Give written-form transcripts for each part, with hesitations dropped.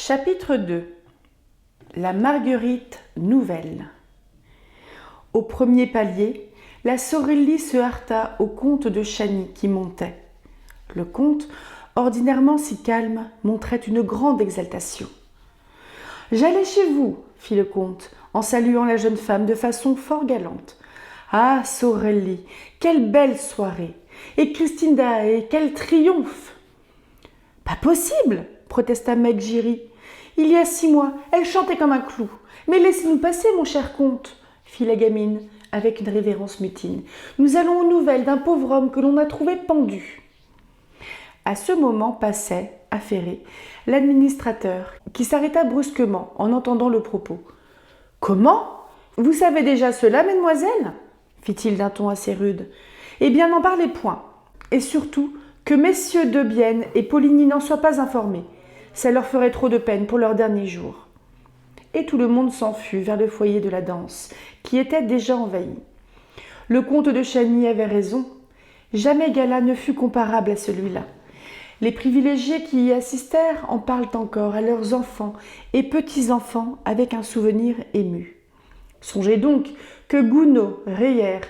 Chapitre 2. La Marguerite nouvelle. Au premier palier, la Sorelli se heurta au comte de Chagny qui montait. Le comte, ordinairement si calme, montrait une grande exaltation. « J'allais chez vous, fit le comte, en saluant la jeune femme de façon fort galante. « Ah, Sorelli, quelle belle soirée! Et Christine Daae, quel triomphe !»« Pas possible !» protesta Meg Giry. « Il y a 6 mois, elle chantait comme un clou. Mais laissez-nous passer, mon cher comte, fit la gamine, avec une révérence mutine. Nous allons aux nouvelles d'un pauvre homme que l'on a trouvé pendu. » À ce moment passait, affairé, l'administrateur, qui s'arrêta brusquement en entendant le propos. « Comment ? Vous savez déjà cela, mesdemoiselles ?» fit-il d'un ton assez rude. « Eh bien, n'en parlez point. Et surtout, que messieurs Debienne et Poligny n'en soient pas informés. Ça leur ferait trop de peine pour leur dernier jour. » Et tout le monde s'en fut vers le foyer de la danse, qui était déjà envahi. Le comte de Chagny avait raison. Jamais gala ne fut comparable à celui-là. Les privilégiés qui y assistèrent en parlent encore à leurs enfants et petits-enfants avec un souvenir ému. Songez donc que Gounod, Reyer,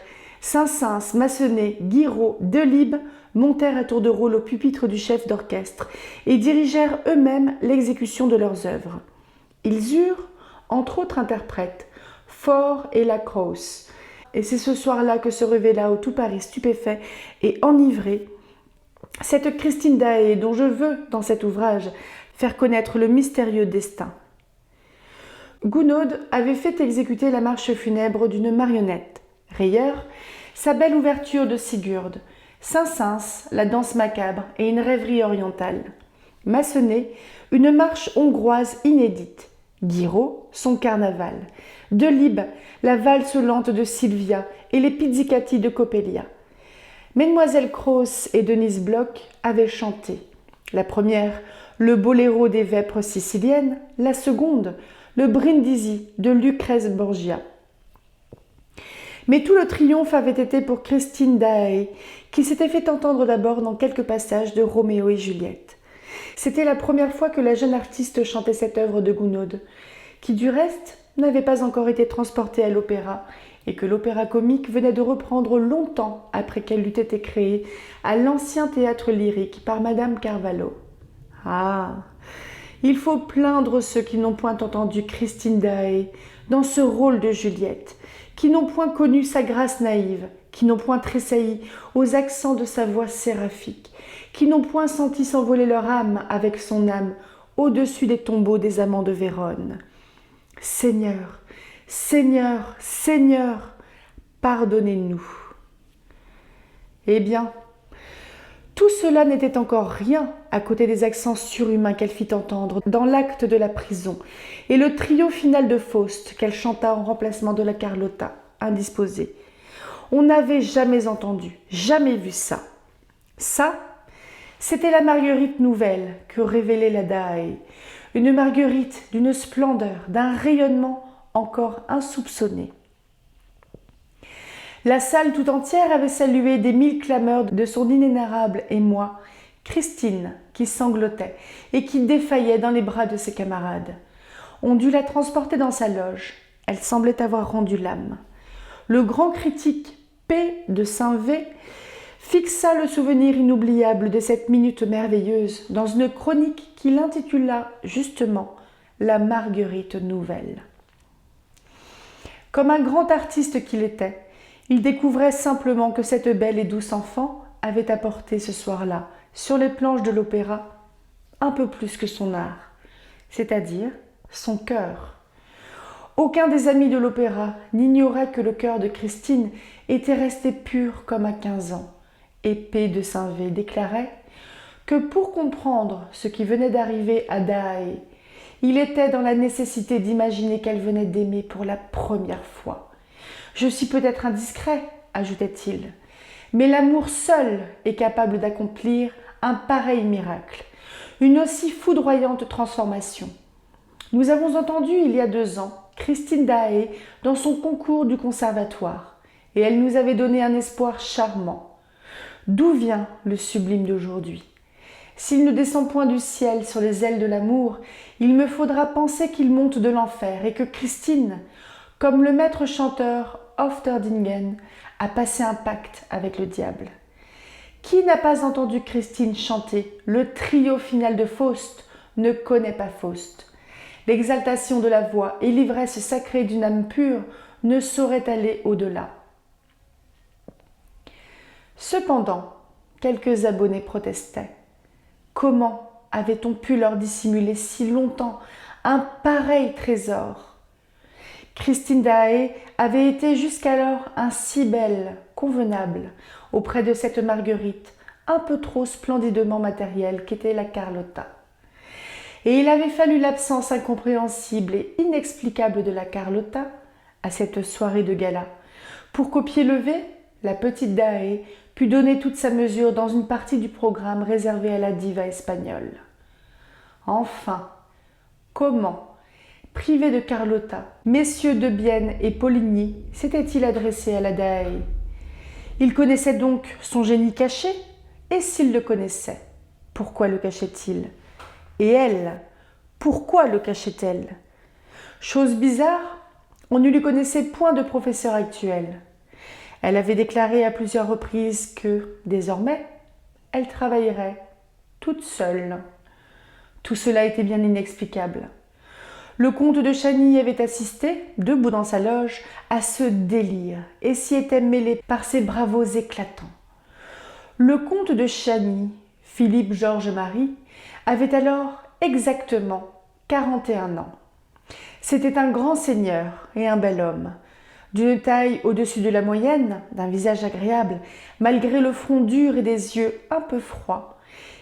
Saint-Saëns, Massenet, Guiraud, Delibes montèrent à tour de rôle au pupitre du chef d'orchestre et dirigèrent eux-mêmes l'exécution de leurs œuvres. Ils eurent, entre autres interprètes, Faure et Lacrosse, et c'est ce soir-là que se révéla au tout Paris stupéfait et enivré cette Christine Daae dont je veux, dans cet ouvrage, faire connaître le mystérieux destin. Gounod avait fait exécuter la marche funèbre d'une marionnette, Reyer, sa belle ouverture de Sigurd, Saint-Saëns, la danse macabre et une rêverie orientale, Massenet, une marche hongroise inédite, Guiraud, son carnaval, Delibes, la valse lente de Sylvia et les pizzicati de Coppelia. Mesdemoiselles Cross et Denise Bloch avaient chanté. La première, le boléro des vêpres siciliennes, la seconde, le brindisi de Lucrèce Borgia. Mais tout le triomphe avait été pour Christine Daae, qui s'était fait entendre d'abord dans quelques passages de Roméo et Juliette. C'était la première fois que la jeune artiste chantait cette œuvre de Gounod, qui du reste n'avait pas encore été transportée à l'opéra, et que l'opéra comique venait de reprendre longtemps après qu'elle eût été créée à l'ancien théâtre lyrique par Madame Carvalho. Ah, il faut plaindre ceux qui n'ont point entendu Christine Daae dans ce rôle de Juliette, qui n'ont point connu sa grâce naïve, qui n'ont point tressailli aux accents de sa voix séraphique, qui n'ont point senti s'envoler leur âme avec son âme au-dessus des tombeaux des amants de Vérone. Seigneur, Seigneur, Seigneur, pardonnez-nous. Eh bien, tout cela n'était encore rien à côté des accents surhumains qu'elle fit entendre dans l'acte de la prison et le trio final de Faust qu'elle chanta en remplacement de la Carlotta, indisposée. On n'avait jamais entendu, jamais vu ça. Ça, c'était la Marguerite nouvelle que révélait la Daae, une Marguerite d'une splendeur, d'un rayonnement encore insoupçonné. La salle tout entière avait salué des 1000 clameurs de son inénarrable émoi, Christine, qui sanglotait et qui défaillait dans les bras de ses camarades. On dut la transporter dans sa loge. Elle semblait avoir rendu l'âme. Le grand critique P. de Saint-V fixa le souvenir inoubliable de cette minute merveilleuse dans une chronique qu'il intitula justement « La Marguerite nouvelle ». Comme un grand artiste qu'il était, il découvrait simplement que cette belle et douce enfant avait apporté ce soir-là, sur les planches de l'opéra, un peu plus que son art, c'est-à-dire son cœur. Aucun des amis de l'opéra n'ignorait que le cœur de Christine était resté pur comme à 15 ans, et P. de Saint-V déclarait que pour comprendre ce qui venait d'arriver à Daae, il était dans la nécessité d'imaginer qu'elle venait d'aimer pour la première fois. « Je suis peut-être indiscret, ajoutait-il, mais l'amour seul est capable d'accomplir un pareil miracle, une aussi foudroyante transformation. Nous avons entendu il y a 2 ans Christine Daae dans son concours du conservatoire, et elle nous avait donné un espoir charmant. D'où vient le sublime d'aujourd'hui ? S'il ne descend point du ciel sur les ailes de l'amour, il me faudra penser qu'il monte de l'enfer et que Christine, comme le maître chanteur Ofterdingen, a passé un pacte avec le diable. Qui n'a pas entendu Christine chanter le trio final de Faust ne connaît pas Faust. L'exaltation de la voix et l'ivresse sacrée d'une âme pure ne sauraient aller au-delà. Cependant, quelques abonnés protestaient. Comment avait-on pu leur dissimuler si longtemps un pareil trésor ? Christine Daae avait été jusqu'alors un si belle, convenable, auprès de cette Marguerite, un peu trop splendidement matérielle qu'était la Carlotta. Et il avait fallu l'absence incompréhensible et inexplicable de la Carlotta à cette soirée de gala pour qu'au pied levé, la petite Daae put donner toute sa mesure dans une partie du programme réservée à la diva espagnole. Enfin, comment, privés de Carlotta, messieurs de Bienne et Poligny s'étaient-ils adressés à la Daae ? Ils connaissaient donc son génie caché, et s'ils le connaissaient, pourquoi le cachait-il ? Et elle, pourquoi le cachait-elle ? Chose bizarre, on ne lui connaissait point de professeur actuel. Elle avait déclaré à plusieurs reprises que, désormais, elle travaillerait toute seule. Tout cela était bien inexplicable. Le comte de Chagny avait assisté, debout dans sa loge, à ce délire et s'y était mêlé par ses bravos éclatants. Le comte de Chagny, Philippe Georges Marie, avait alors exactement 41 ans. C'était un grand seigneur et un bel homme. D'une taille au-dessus de la moyenne, d'un visage agréable, malgré le front dur et des yeux un peu froids,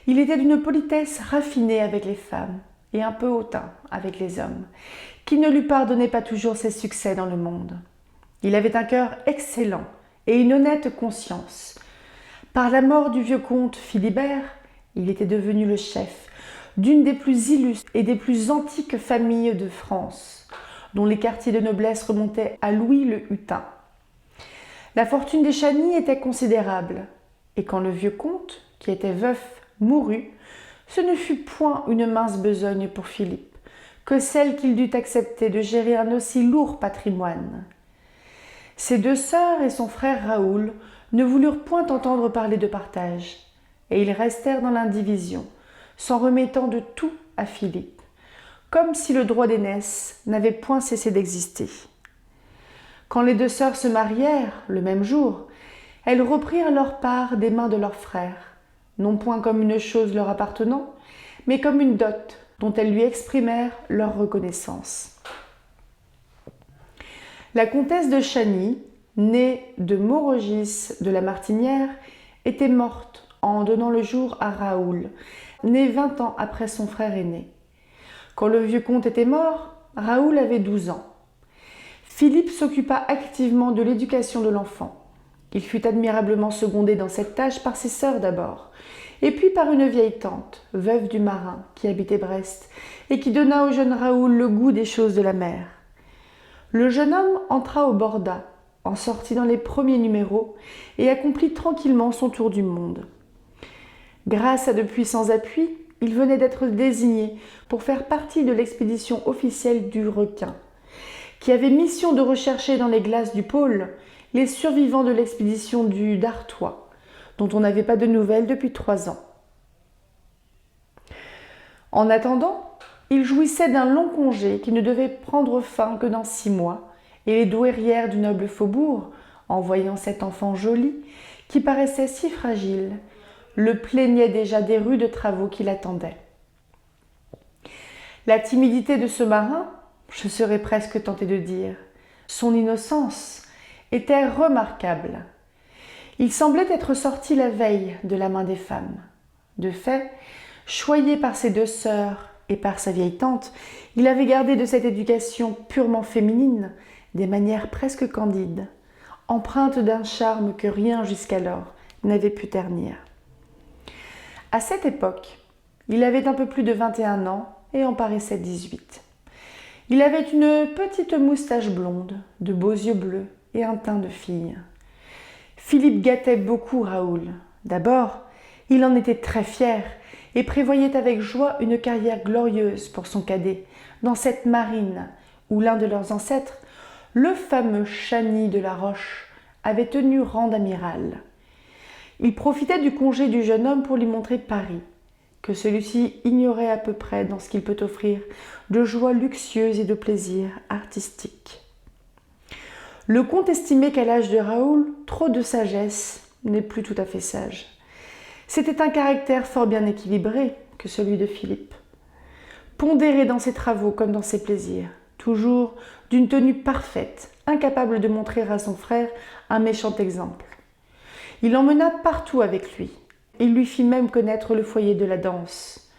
il était d'une politesse raffinée avec les femmes et un peu hautain avec les hommes, qui ne lui pardonnaient pas toujours ses succès dans le monde. Il avait un cœur excellent et une honnête conscience. Par la mort du vieux comte Philibert, il était devenu le chef d'une des plus illustres et des plus antiques familles de France, dont les quartiers de noblesse remontaient à Louis le Hutin. La fortune des Chagny était considérable, et quand le vieux comte, qui était veuf, mourut, ce ne fut point une mince besogne pour Philippe, que celle qu'il dut accepter de gérer un aussi lourd patrimoine. Ses deux sœurs et son frère Raoul ne voulurent point entendre parler de partage, et ils restèrent dans l'indivision, s'en remettant de tout à Philippe, comme si le droit d'aînesse n'avait point cessé d'exister. Quand les deux sœurs se marièrent, le même jour, elles reprirent leur part des mains de leur frère, non point comme une chose leur appartenant, mais comme une dot dont elles lui exprimèrent leur reconnaissance. La comtesse de Chagny, née de Maurogis de la Martinière, était morte en donnant le jour à Raoul, né 20 ans après son frère aîné. Quand le vieux comte était mort, Raoul avait 12 ans. Philippe s'occupa activement de l'éducation de l'enfant. Il fut admirablement secondé dans cette tâche par ses sœurs d'abord, et puis par une vieille tante, veuve du marin, qui habitait Brest, et qui donna au jeune Raoul le goût des choses de la mer. Le jeune homme entra au Borda, en sortit dans les premiers numéros, et accomplit tranquillement son tour du monde. Grâce à de puissants appuis, il venait d'être désigné pour faire partie de l'expédition officielle du Requin, qui avait mission de rechercher dans les glaces du pôle les survivants de l'expédition du Dartois, dont on n'avait pas de nouvelles depuis 3 ans. En attendant, il jouissait d'un long congé qui ne devait prendre fin que dans 6 mois, et les douairières du noble faubourg, en voyant cet enfant joli, qui paraissait si fragile, le plaignaient déjà des rudes travaux qui l'attendaient. La timidité de ce marin, je serais presque tentée de dire, son innocence, était remarquable. Il semblait être sorti la veille de la main des femmes. De fait, choyé par ses 2 sœurs et par sa vieille tante, il avait gardé de cette éducation purement féminine des manières presque candides, empreintes d'un charme que rien jusqu'alors n'avait pu ternir. À cette époque, il avait un peu plus de 21 ans et en paraissait 18. Il avait une petite moustache blonde, de beaux yeux bleus et un teint de fille. Philippe gâtait beaucoup Raoul. D'abord, il en était très fier et prévoyait avec joie une carrière glorieuse pour son cadet dans cette marine où l'un de leurs ancêtres, le fameux Chani de la Roche, avait tenu rang d'amiral. Il profitait du congé du jeune homme pour lui montrer Paris, que celui-ci ignorait à peu près dans ce qu'il peut offrir de joies luxueuses et de plaisirs artistiques. Le comte estimait qu'à l'âge de Raoul, trop de sagesse n'est plus tout à fait sage. C'était un caractère fort bien équilibré que celui de Philippe. Pondéré dans ses travaux comme dans ses plaisirs, toujours d'une tenue parfaite, incapable de montrer à son frère un méchant exemple. Il l'emmena partout avec lui. Il lui fit même connaître le foyer de la danse.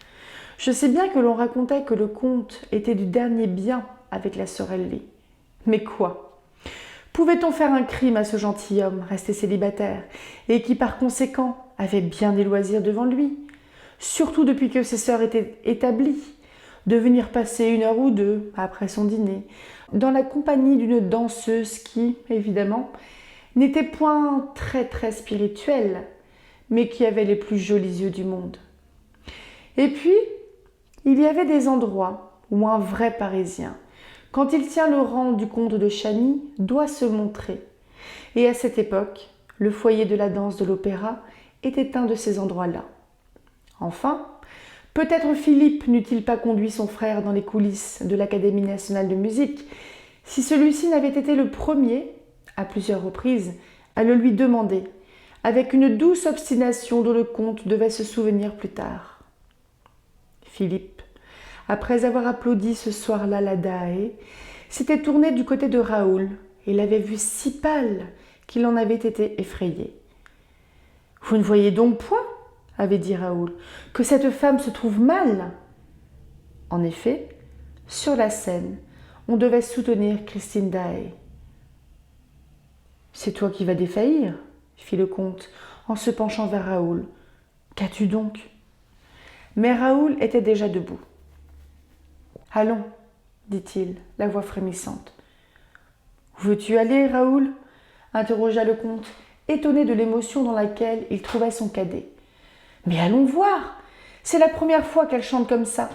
Je sais bien que l'on racontait que le comte était du dernier bien avec la Sorelli. Mais quoi ? Pouvait-on faire un crime à ce gentilhomme resté célibataire et qui par conséquent avait bien des loisirs devant lui, surtout depuis que ses sœurs étaient établies, de venir passer 1 heure ou 2 après son dîner dans la compagnie d'une danseuse qui, évidemment, n'était point très spirituelle, mais qui avait les plus jolis yeux du monde. Et puis, il y avait des endroits où un vrai Parisien, quand il tient le rang du comte de Chani, doit se montrer. Et à cette époque, le foyer de la danse de l'opéra était un de ces endroits-là. Enfin, peut-être Philippe n'eût-il pas conduit son frère dans les coulisses de l'Académie nationale de musique si celui-ci n'avait été le premier, à plusieurs reprises, à le lui demander, avec une douce obstination dont le comte devait se souvenir plus tard. Philippe, après avoir applaudi ce soir-là la Daae, s'était tourné du côté de Raoul et l'avait vu si pâle qu'il en avait été effrayé. « Vous ne voyez donc point, avait dit Raoul, que cette femme se trouve mal. » En effet, sur la scène, on devait soutenir Christine Daae. « C'est toi qui vas défaillir, fit le comte en se penchant vers Raoul. Qu'as-tu donc ? Mais Raoul était déjà debout. Allons, dit-il, la voix frémissante. Où veux-tu aller, Raoul ? Interrogea le comte, étonné de l'émotion dans laquelle il trouvait son cadet. Mais allons voir, c'est la première fois qu'elle chante comme ça.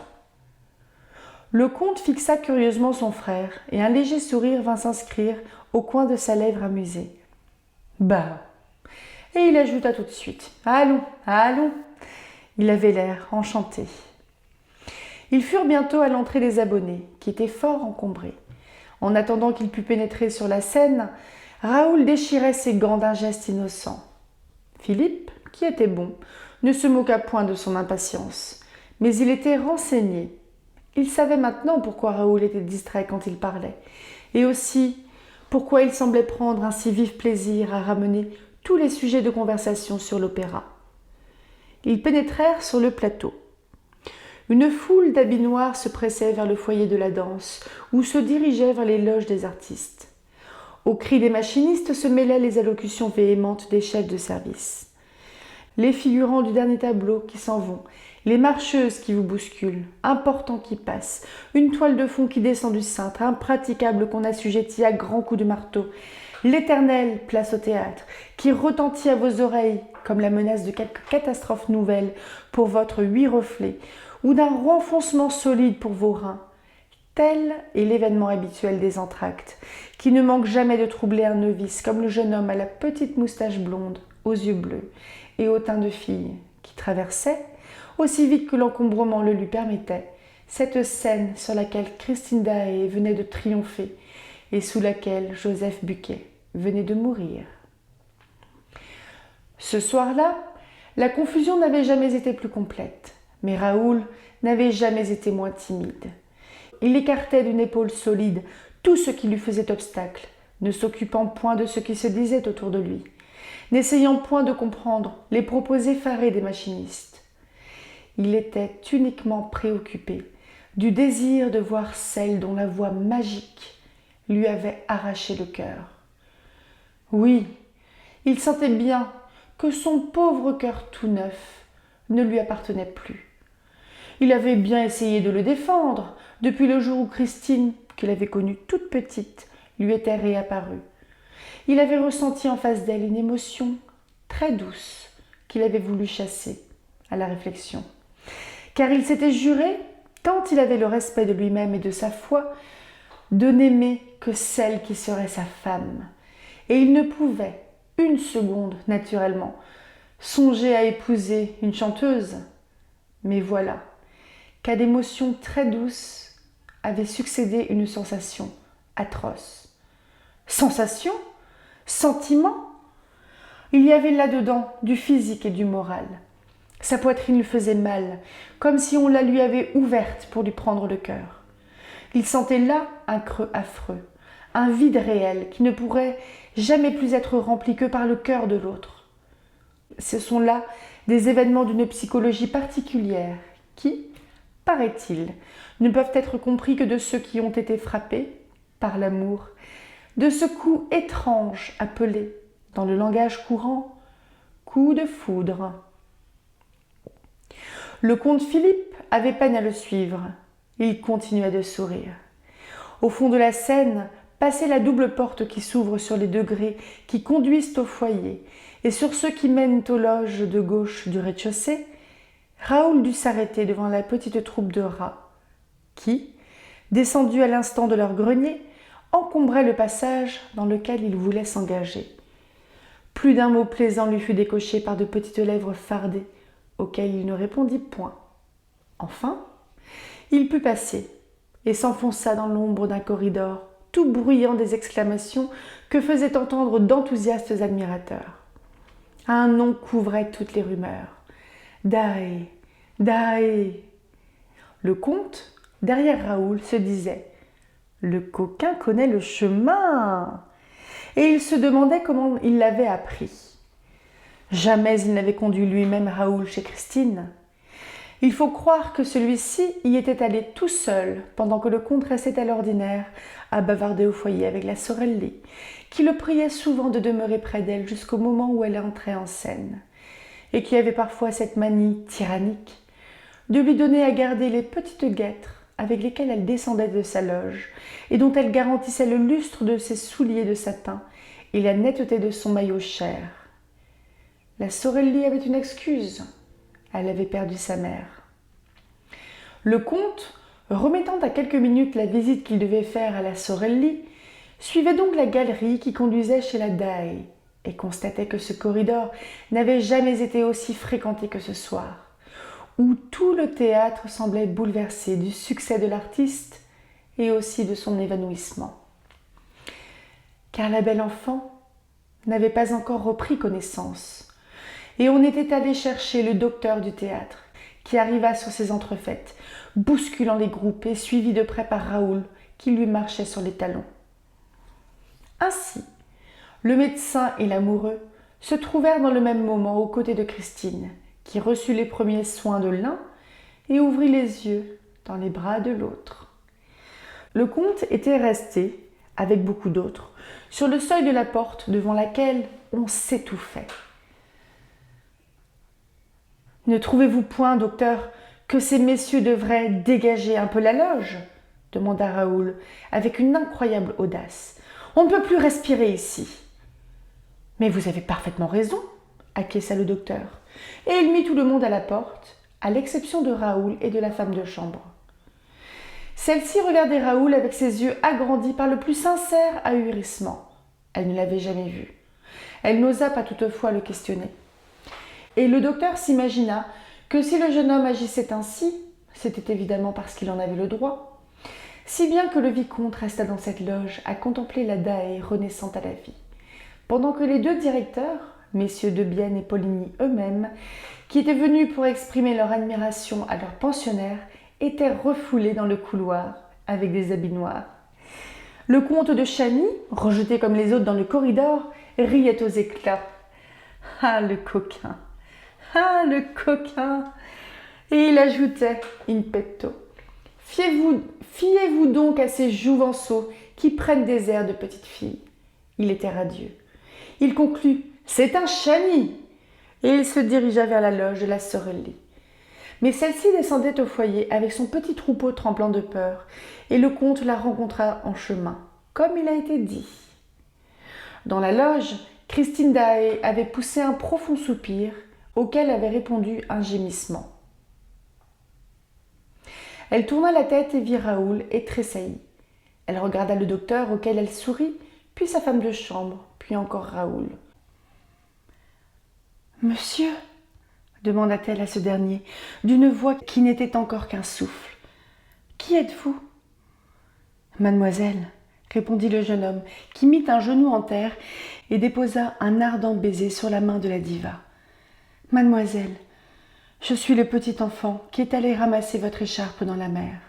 Le comte fixa curieusement son frère et un léger sourire vint s'inscrire au coin de sa lèvre amusée. Bah ! Et il ajouta tout de suite. Allons, allons. Il avait l'air enchanté. Ils furent bientôt à l'entrée des abonnés, qui étaient fort encombrés. En attendant qu'il pût pénétrer sur la scène, Raoul déchirait ses gants d'un geste innocent. Philippe, qui était bon, ne se moqua point de son impatience, mais il était renseigné. Il savait maintenant pourquoi Raoul était distrait quand il parlait, et aussi pourquoi il semblait prendre un si vif plaisir à ramener tous les sujets de conversation sur l'opéra. Ils pénétrèrent sur le plateau. Une foule d'habits noirs se pressait vers le foyer de la danse, ou se dirigeait vers les loges des artistes. Aux cris des machinistes se mêlaient les allocutions véhémentes des chefs de service. Les figurants du dernier tableau qui s'en vont, les marcheuses qui vous bousculent, un portant qui passe, une toile de fond qui descend du cintre, impraticable qu'on assujettit à grands coups de marteau, l'éternelle place au théâtre, qui retentit à vos oreilles comme la menace de quelque catastrophe nouvelle pour votre 8 reflets, ou d'un renfoncement solide pour vos reins. Tel est l'événement habituel des entr'actes, qui ne manque jamais de troubler un novice comme le jeune homme à la petite moustache blonde, aux yeux bleus et au teint de fille, qui traversait, aussi vite que l'encombrement le lui permettait, cette scène sur laquelle Christine Daae venait de triompher et sous laquelle Joseph Buquet venait de mourir. Ce soir-là, la confusion n'avait jamais été plus complète, mais Raoul n'avait jamais été moins timide. Il écartait d'une épaule solide tout ce qui lui faisait obstacle, ne s'occupant point de ce qui se disait autour de lui, n'essayant point de comprendre les propos effarés des machinistes. Il était uniquement préoccupé du désir de voir celle dont la voix magique lui avait arraché le cœur. Oui, il sentait bien que son pauvre cœur tout neuf ne lui appartenait plus. Il avait bien essayé de le défendre depuis le jour où Christine, qu'il avait connue toute petite, lui était réapparue. Il avait ressenti en face d'elle une émotion très douce qu'il avait voulu chasser à la réflexion. car il s'était juré, tant il avait le respect de lui-même et de sa foi, de n'aimer que celle qui serait sa femme. Et il ne pouvait, une seconde naturellement, songer à épouser une chanteuse. Mais voilà qu'à d'émotions très douces avait succédé une sensation atroce. Sensation? Sentiment? Il y avait là-dedans du physique et du moral. Sa poitrine lui faisait mal, comme si on la lui avait ouverte pour lui prendre le cœur. Il sentait là un creux affreux, un vide réel qui ne pourrait jamais plus être rempli que par le cœur de l'autre. Ce sont là des événements d'une psychologie particulière qui, paraît-il, ne peuvent être compris que de ceux qui ont été frappés par l'amour, de ce coup étrange appelé, dans le langage courant, coup de foudre. Le comte Philippe avait peine à le suivre. Il continuait de sourire. Au fond de la scène, passait la double porte qui s'ouvre sur les degrés qui conduisent au foyer et sur ceux qui mènent aux loges de gauche du rez-de-chaussée. Raoul dut s'arrêter devant la petite troupe de rats qui, descendus à l'instant de leur grenier, encombraient le passage dans lequel il voulait s'engager. Plus d'un mot plaisant lui fut décoché par de petites lèvres fardées, auxquelles il ne répondit point. Enfin, il put passer et s'enfonça dans l'ombre d'un corridor, tout bruyant des exclamations que faisaient entendre d'enthousiastes admirateurs. Un nom couvrait toutes les rumeurs. Dae, Dae. Le comte, derrière Raoul, se disait « Le coquin connaît le chemin !» Et il se demandait comment il l'avait appris. Jamais il n'avait conduit lui-même Raoul chez Christine. Il faut croire que celui-ci y était allé tout seul pendant que le comte restait à l'ordinaire à bavarder au foyer avec la Sorelli, qui le priait souvent de demeurer près d'elle jusqu'au moment où elle entrait en scène, et qui avait parfois cette manie tyrannique de lui donner à garder les petites guêtres avec lesquelles elle descendait de sa loge et dont elle garantissait le lustre de ses souliers de satin et la netteté de son maillot cher. La Sorelli avait une excuse. Elle avait perdu sa mère. Le comte, remettant à quelques minutes la visite qu'il devait faire à la Sorelli, suivait donc la galerie qui conduisait chez la Dae et constatait que ce corridor n'avait jamais été aussi fréquenté que ce soir, où tout le théâtre semblait bouleversé du succès de l'artiste et aussi de son évanouissement. Car la belle enfant n'avait pas encore repris connaissance, et on était allé chercher le docteur du théâtre, qui arriva sur ses entrefaites, bousculant les groupes et suivi de près par Raoul, qui lui marchait sur les talons. Ainsi, le médecin et l'amoureux se trouvèrent dans le même moment aux côtés de Christine, qui reçut les premiers soins de l'un et ouvrit les yeux dans les bras de l'autre. Le comte était resté, avec beaucoup d'autres, sur le seuil de la porte devant laquelle on s'étouffait. « Ne trouvez-vous point, docteur, que ces messieurs devraient dégager un peu la loge ?» demanda Raoul, avec une incroyable audace. « On ne peut plus respirer ici. »« Mais vous avez parfaitement raison, » acquiesça le docteur, et il mit tout le monde à la porte, à l'exception de Raoul et de la femme de chambre. Celle-ci regardait Raoul avec ses yeux agrandis par le plus sincère ahurissement. Elle ne l'avait jamais vu. Elle n'osa pas toutefois le questionner. Et le docteur s'imagina que si le jeune homme agissait ainsi, c'était évidemment parce qu'il en avait le droit, si bien que le vicomte resta dans cette loge à contempler la Dae renaissante à la vie, pendant que les deux directeurs, messieurs Debienne et Poligny eux-mêmes, qui étaient venus pour exprimer leur admiration à leur pensionnaire, étaient refoulés dans le couloir avec des habits noirs. Le comte de Chagny, rejeté comme les autres dans le corridor, riait aux éclats. « Ah, le coquin ! Ah, le coquin !» Et il ajoutait, in petto, « Fiez-vous donc à ces jouvenceaux qui prennent des airs de petite fille. » Il était radieux. Il conclut, « C'est un Chagny !» Et il se dirigea vers la loge de la Sorelli. Mais celle-ci descendait au foyer avec son petit troupeau tremblant de peur, et le comte la rencontra en chemin, comme il a été dit. Dans la loge, Christine Daae avait poussé un profond soupir, auquel avait répondu un gémissement. Elle tourna la tête et vit Raoul et tressaillit. Elle regarda le docteur auquel elle sourit, puis sa femme de chambre, puis encore Raoul. « Monsieur ?» demanda-t-elle à ce dernier, d'une voix qui n'était encore qu'un souffle. « Qui êtes-vous » ? « Mademoiselle, » répondit le jeune homme, qui mit un genou en terre et déposa un ardent baiser sur la main de la diva. « Mademoiselle, je suis le petit enfant qui est allé ramasser votre écharpe dans la mer. »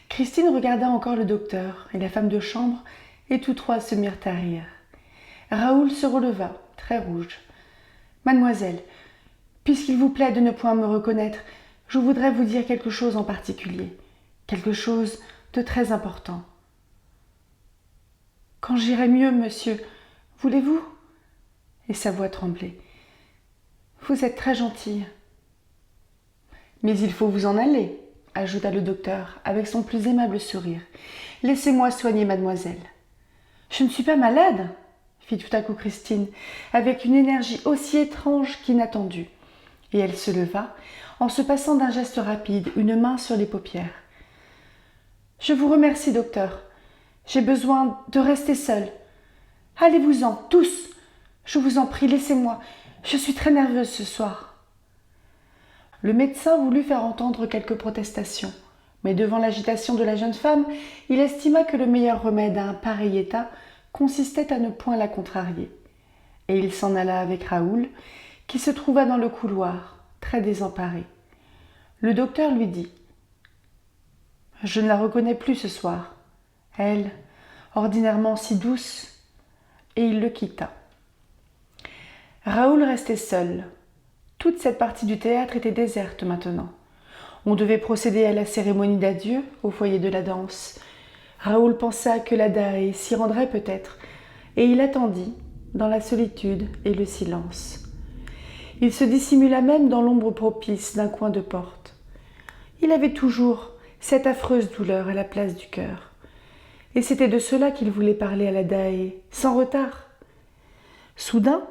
Christine regarda encore le docteur et la femme de chambre, et tous trois se mirent à rire. Raoul se releva, très rouge. « Mademoiselle, puisqu'il vous plaît de ne point me reconnaître, je voudrais vous dire quelque chose en particulier, quelque chose de très important. »« Quand j'irai mieux, monsieur, voulez-vous » Et sa voix tremblait. « Vous êtes très gentille. »« Mais il faut vous en aller, » ajouta le docteur avec son plus aimable sourire. « Laissez-moi soigner mademoiselle. »« Je ne suis pas malade » fit tout à coup Christine, avec une énergie aussi étrange qu'inattendue. Et elle se leva, en se passant d'un geste rapide une main sur les paupières. « Je vous remercie, docteur. J'ai besoin de rester seule. Allez-vous-en, tous. Je vous en prie, laissez-moi. Je suis très nerveuse ce soir. » Le médecin voulut faire entendre quelques protestations, mais devant l'agitation de la jeune femme, il estima que le meilleur remède à un pareil état consistait à ne point la contrarier. Et il s'en alla avec Raoul, qui se trouva dans le couloir, très désemparé. Le docteur lui dit « Je ne la reconnais plus ce soir. Elle, ordinairement si douce. » Et il le quitta. Raoul restait seul. Toute cette partie du théâtre était déserte maintenant. On devait procéder à la cérémonie d'adieu au foyer de la danse. Raoul pensa que la Danaé s'y rendrait peut-être, et il attendit, dans la solitude et le silence. Il se dissimula même dans l'ombre propice d'un coin de porte. Il avait toujours cette affreuse douleur à la place du cœur. Et c'était de cela qu'il voulait parler à la Danaé, sans retard. Soudain,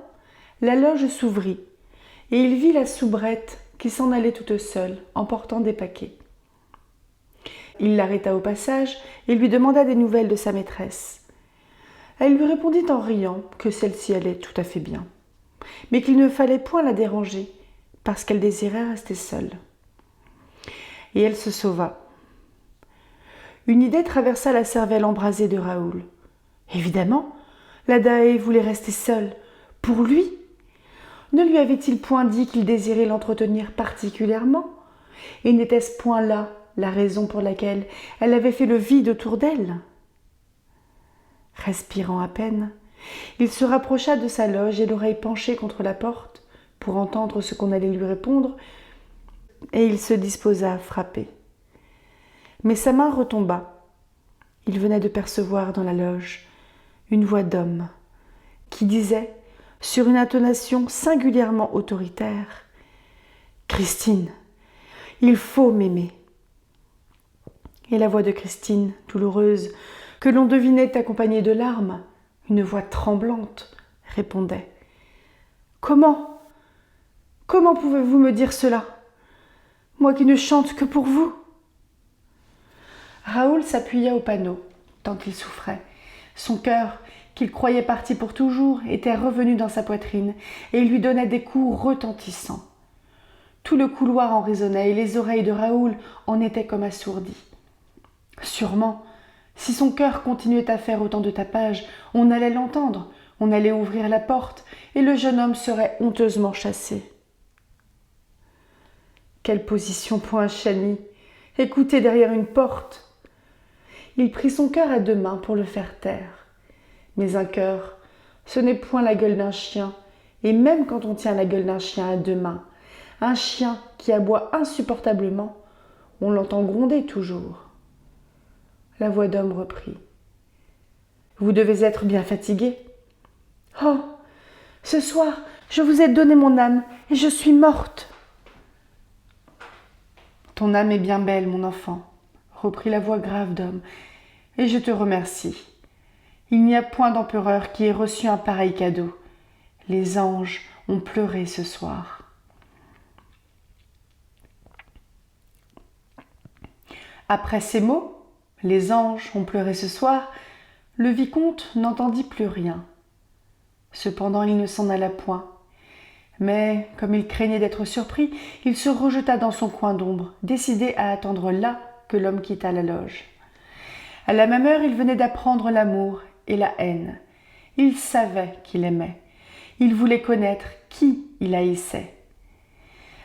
la loge s'ouvrit, et il vit la soubrette qui s'en allait toute seule, en portant des paquets. Il l'arrêta au passage et lui demanda des nouvelles de sa maîtresse. Elle lui répondit en riant que celle-ci allait tout à fait bien, mais qu'il ne fallait point la déranger, parce qu'elle désirait rester seule. Et elle se sauva. Une idée traversa la cervelle embrasée de Raoul. Évidemment, la Danaé voulait rester seule, pour lui. Ne lui avait-il point dit qu'il désirait l'entretenir particulièrement? Et n'était-ce point là la raison pour laquelle elle avait fait le vide autour d'elle? Respirant à peine, il se rapprocha de sa loge et l'oreille penchée contre la porte pour entendre ce qu'on allait lui répondre, et il se disposa à frapper. Mais sa main retomba. Il venait de percevoir dans la loge une voix d'homme qui disait, sur une intonation singulièrement autoritaire, « Christine, il faut m'aimer. » Et la voix de Christine, douloureuse, que l'on devinait accompagnée de larmes, une voix tremblante, répondait « Comment pouvez-vous me dire cela, moi qui ne chante que pour vous ?» Raoul s'appuya au panneau, tant qu'il souffrait. Son cœur, qu'il croyait parti pour toujours, était revenu dans sa poitrine et lui donnait des coups retentissants. Tout le couloir en résonnait et les oreilles de Raoul en étaient comme assourdies. Sûrement, si son cœur continuait à faire autant de tapage, on allait l'entendre, on allait ouvrir la porte et le jeune homme serait honteusement chassé. Quelle position pour un chani, écouter derrière une porte! Il prit son cœur à deux mains pour le faire taire. Mais un cœur, ce n'est point la gueule d'un chien, et même quand on tient la gueule d'un chien à deux mains, un chien qui aboie insupportablement, on l'entend gronder toujours. La voix d'homme reprit. « Vous devez être bien fatigué. »« Oh, ce soir, je vous ai donné mon âme, et je suis morte. »« Ton âme est bien belle, mon enfant, » reprit la voix grave d'homme, « et je te remercie. Il n'y a point d'empereur qui ait reçu un pareil cadeau. Les anges ont pleuré ce soir. » Après ces mots, les anges ont pleuré ce soir, le vicomte n'entendit plus rien. Cependant, il ne s'en alla point. Mais, comme il craignait d'être surpris, il se rejeta dans son coin d'ombre, décidé à attendre là que l'homme quittât la loge. À la même heure, il venait d'apprendre l'amour et la haine. Il savait qu'il aimait. Il voulait connaître qui il haïssait.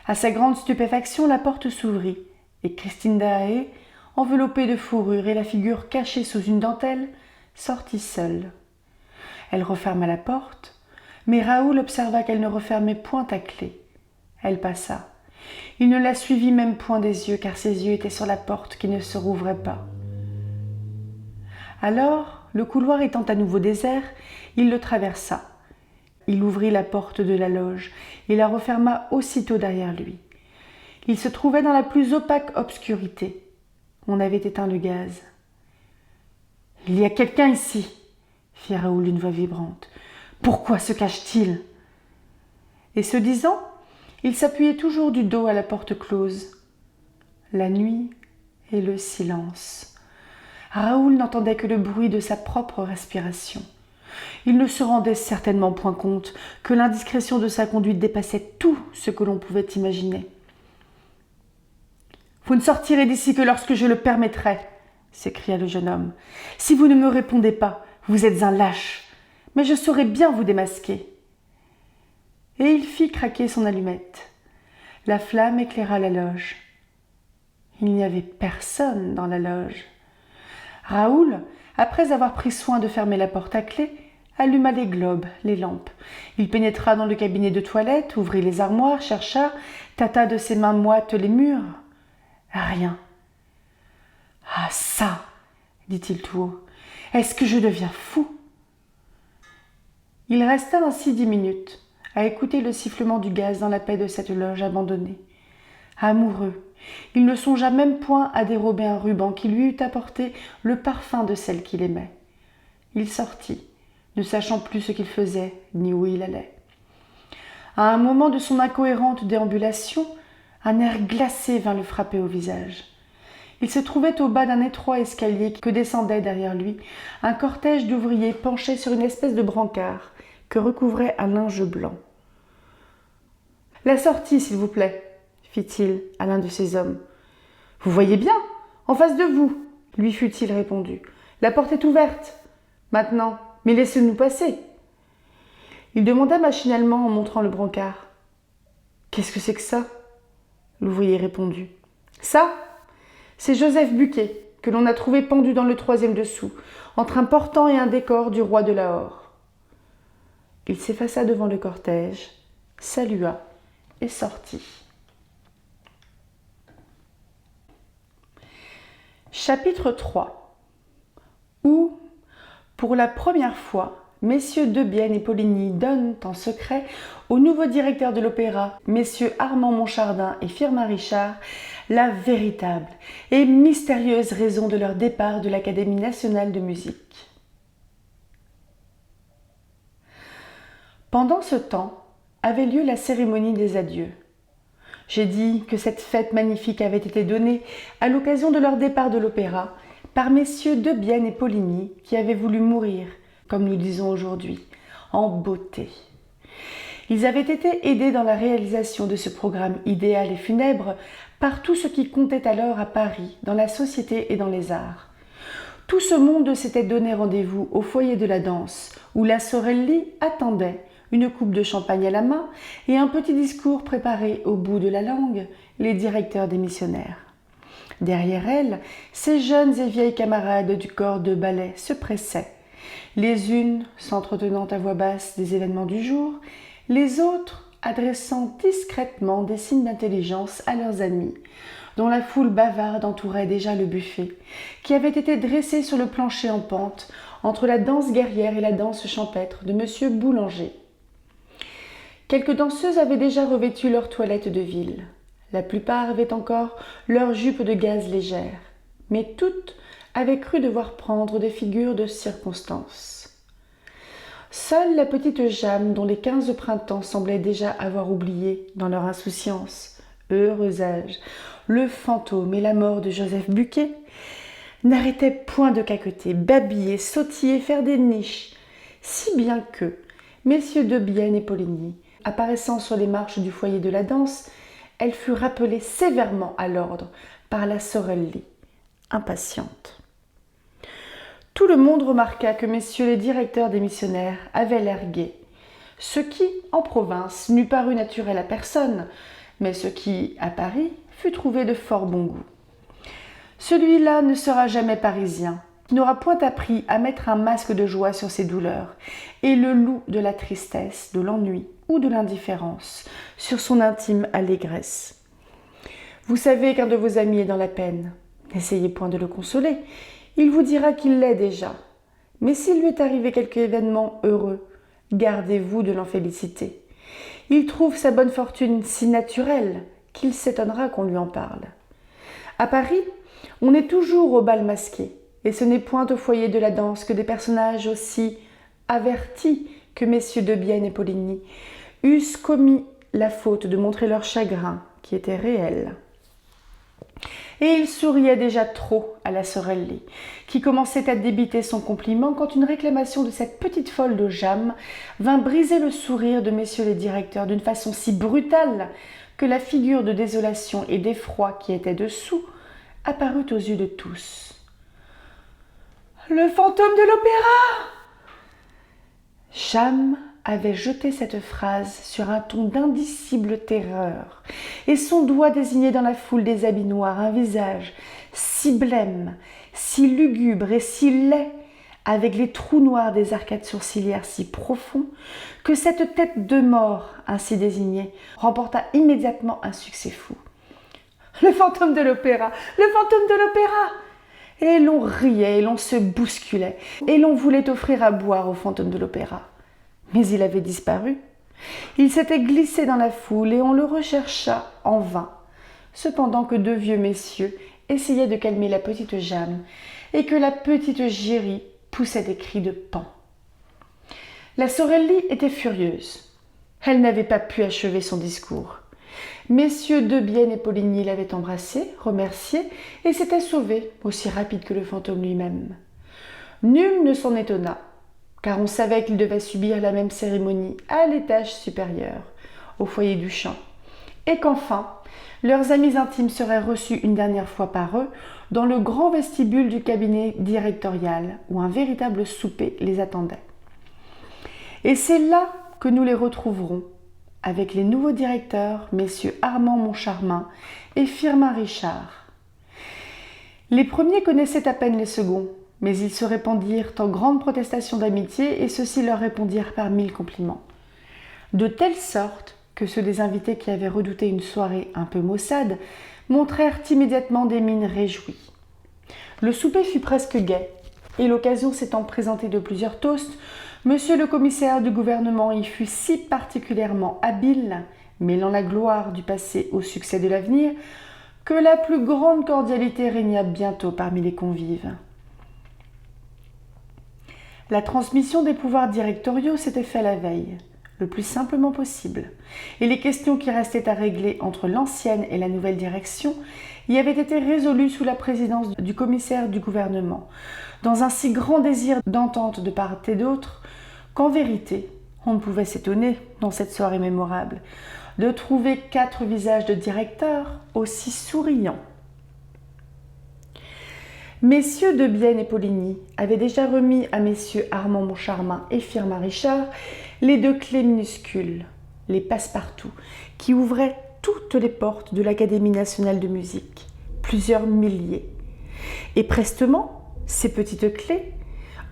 À sa grande stupéfaction, la porte s'ouvrit, et Christine Daae, enveloppée de fourrure et la figure cachée sous une dentelle, sortit seule. Elle referma la porte, mais Raoul observa qu'elle ne refermait point à clé. Elle passa. Il ne la suivit même point des yeux, car ses yeux étaient sur la porte qui ne se rouvrait pas. Alors, le couloir étant à nouveau désert, il le traversa. Il ouvrit la porte de la loge et la referma aussitôt derrière lui. Il se trouvait dans la plus opaque obscurité. On avait éteint le gaz. « Il y a quelqu'un ici !» fit Raoul d'une voix vibrante. « Pourquoi se cache-t-il » Et ce disant, il s'appuyait toujours du dos à la porte close. La nuit et le silence. Raoul n'entendait que le bruit de sa propre respiration. Il ne se rendait certainement point compte que l'indiscrétion de sa conduite dépassait tout ce que l'on pouvait imaginer. « Vous ne sortirez d'ici que lorsque je le permettrai !» s'écria le jeune homme. « Si vous ne me répondez pas, vous êtes un lâche, mais je saurai bien vous démasquer. » Et il fit craquer son allumette. La flamme éclaira la loge. Il n'y avait personne dans la loge. Raoul, après avoir pris soin de fermer la porte à clé, alluma les globes, les lampes. Il pénétra dans le cabinet de toilette, ouvrit les armoires, chercha, tâta de ses mains moites les murs. Rien. « Ah ça !» dit-il tout haut. « Est-ce que je deviens fou ?» Il resta ainsi 10 minutes, à écouter le sifflement du gaz dans la paix de cette loge abandonnée. Amoureux, il ne songea même point à dérober un ruban qui lui eût apporté le parfum de celle qu'il aimait. Il sortit, ne sachant plus ce qu'il faisait ni où il allait. À un moment de son incohérente déambulation, un air glacé vint le frapper au visage. Il se trouvait au bas d'un étroit escalier que descendait derrière lui un cortège d'ouvriers penchés sur une espèce de brancard que recouvrait un linge blanc. « La sortie, s'il vous plaît !» fit-il à l'un de ces hommes. « Vous voyez bien, en face de vous !» lui fut-il répondu. « La porte est ouverte. Maintenant, mais laissez-nous passer. » Il demanda machinalement en montrant le brancard. « Qu'est-ce que c'est que ça ?» L'ouvrier répondit. « Ça, c'est Joseph Buquet, que l'on a trouvé pendu dans le 3e dessous, entre un portant et un décor du roi de Lahore. » Il s'effaça devant le cortège, salua et sortit. Chapitre 3 où, pour la première fois, messieurs Debienne et Poligny donnent en secret au nouveau directeur de l'opéra, messieurs Armand Montchardin et Firmin Richard, la véritable et mystérieuse raison de leur départ de l'Académie nationale de musique. Pendant ce temps avait lieu la cérémonie des adieux. J'ai dit que cette fête magnifique avait été donnée à l'occasion de leur départ de l'opéra par messieurs Debienne et Poligny qui avaient voulu mourir, comme nous disons aujourd'hui, en beauté. Ils avaient été aidés dans la réalisation de ce programme idéal et funèbre par tout ce qui comptait alors à Paris, dans la société et dans les arts. Tout ce monde s'était donné rendez-vous au foyer de la danse, où la Sorelli attendait, une coupe de champagne à la main et un petit discours préparé au bout de la langue, les directeurs des missionnaires. Derrière elle, ces jeunes et vieilles camarades du corps de ballet se pressaient, les unes s'entretenant à voix basse des événements du jour, les autres adressant discrètement des signes d'intelligence à leurs amis, dont la foule bavarde entourait déjà le buffet, qui avait été dressé sur le plancher en pente entre la danse guerrière et la danse champêtre de M. Boulanger. Quelques danseuses avaient déjà revêtu leur toilette de ville. La plupart avaient encore leur jupe de gaze légère, mais toutes avaient cru devoir prendre des figures de circonstance. Seule la petite Jeanne, dont les 15 printemps semblaient déjà avoir oublié, dans leur insouciance, heureux âge, le fantôme et la mort de Joseph Buquet, n'arrêtaient point de caqueter, babiller, sautiller, faire des niches, si bien que messieurs de Bienne et Poligny, apparaissant sur les marches du foyer de la danse, elle fut rappelée sévèrement à l'ordre par la Sorelli, impatiente. Tout le monde remarqua que messieurs les directeurs des missionnaires avaient l'air gai, ce qui, en province, n'eût paru naturel à personne, mais ce qui, à Paris, fut trouvé de fort bon goût. Celui-là ne sera jamais parisien, n'aura point appris à mettre un masque de joie sur ses douleurs, et le loup de la tristesse, de l'ennui ou de l'indifférence sur son intime allégresse. Vous savez qu'un de vos amis est dans la peine. N'essayez point de le consoler, il vous dira qu'il l'est déjà. Mais s'il lui est arrivé quelque événement heureux, gardez-vous de l'en féliciter. Il trouve sa bonne fortune si naturelle qu'il s'étonnera qu'on lui en parle. À Paris, on est toujours au bal masqué, et ce n'est point au foyer de la danse que des personnages aussi avertis que messieurs de Bienne et Poligny eussent commis la faute de montrer leur chagrin, qui était réel. Et il souriait déjà trop à la Sorelli, qui commençait à débiter son compliment quand une réclamation de cette petite folle de Jam vint briser le sourire de messieurs les directeurs d'une façon si brutale que la figure de désolation et d'effroi qui était dessous apparut aux yeux de tous. « Le fantôme de l'opéra !» Jam avait jeté cette phrase sur un ton d'indicible terreur, et son doigt désignait dans la foule des habits noirs un visage si blême, si lugubre et si laid, avec les trous noirs des arcades sourcilières si profonds, que cette tête de mort, ainsi désignée, remporta immédiatement un succès fou. « Le fantôme de l'opéra ! Le fantôme de l'opéra !» Et l'on riait, et l'on se bousculait, et l'on voulait offrir à boire au fantôme de l'opéra. Mais il avait disparu. Il s'était glissé dans la foule et on le rechercha en vain, cependant que deux vieux messieurs essayaient de calmer la petite Jeanne et que la petite Géry poussait des cris de paon. La Sorelli était furieuse. Elle n'avait pas pu achever son discours. Messieurs de Bienne et Poligny l'avaient embrassée, remerciée, et s'était sauvé, aussi rapide que le fantôme lui-même. Nul ne s'en étonna, car on savait qu'ils devaient subir la même cérémonie à l'étage supérieur, au foyer du chant, et qu'enfin, leurs amis intimes seraient reçus une dernière fois par eux dans le grand vestibule du cabinet directorial, où un véritable souper les attendait. Et c'est là que nous les retrouverons, avec les nouveaux directeurs, messieurs Armand Moncharmin et Firmin Richard. Les premiers connaissaient à peine les seconds, mais ils se répandirent en grandes protestations d'amitié et ceux-ci leur répondirent par 1000 compliments. De telle sorte que ceux des invités qui avaient redouté une soirée un peu maussade montrèrent immédiatement des mines réjouies. Le souper fut presque gai, et l'occasion s'étant présentée de plusieurs toasts, monsieur le commissaire du gouvernement y fut si particulièrement habile, mêlant la gloire du passé au succès de l'avenir, que la plus grande cordialité régna bientôt parmi les convives. La transmission des pouvoirs directoriaux s'était faite la veille, le plus simplement possible, et les questions qui restaient à régler entre l'ancienne et la nouvelle direction y avaient été résolues sous la présidence du commissaire du gouvernement, dans un si grand désir d'entente de part et d'autre, qu'en vérité, on ne pouvait s'étonner, dans cette soirée mémorable, de trouver 4 visages de directeurs aussi souriants. Messieurs de Bienne et Poligny avaient déjà remis à messieurs Armand Moncharmin et Firmin Richard les 2 clés minuscules, les passe-partout, qui ouvraient toutes les portes de l'Académie nationale de musique, plusieurs milliers. Et prestement, ces petites clés,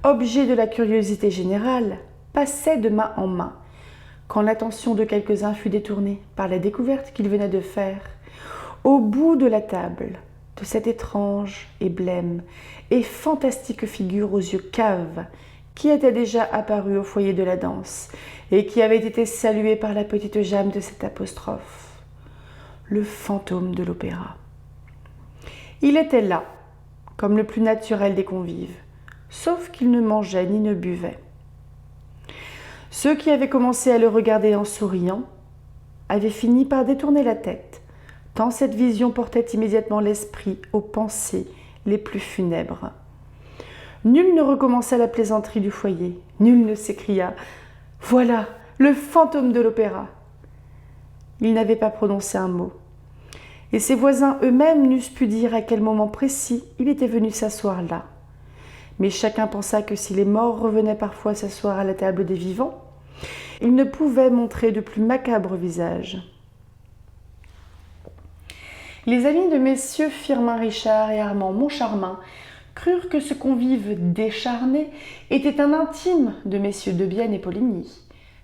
objet de la curiosité générale, passaient de main en main, quand l'attention de quelques-uns fut détournée par la découverte qu'ils venaient de faire, au bout de la table, de cette étrange et blême et fantastique figure aux yeux caves qui était déjà apparue au foyer de la danse et qui avait été saluée par la petite Jeanne de cette apostrophe. Le fantôme de l'opéra. Il était là, comme le plus naturel des convives, sauf qu'il ne mangeait ni ne buvait. Ceux qui avaient commencé à le regarder en souriant avaient fini par détourner la tête, tant cette vision portait immédiatement l'esprit aux pensées les plus funèbres. Nul ne recommença la plaisanterie du foyer, nul ne s'écria « Voilà, le fantôme de l'opéra !» Il n'avait pas prononcé un mot, et ses voisins eux-mêmes n'eussent pu dire à quel moment précis il était venu s'asseoir là. Mais chacun pensa que si les morts revenaient parfois s'asseoir à la table des vivants, ils ne pouvaient montrer de plus macabre visage. Les amis de messieurs Firmin Richard et Armand Moncharmin crurent que ce convive décharné était un intime de messieurs Debienne et Poligny,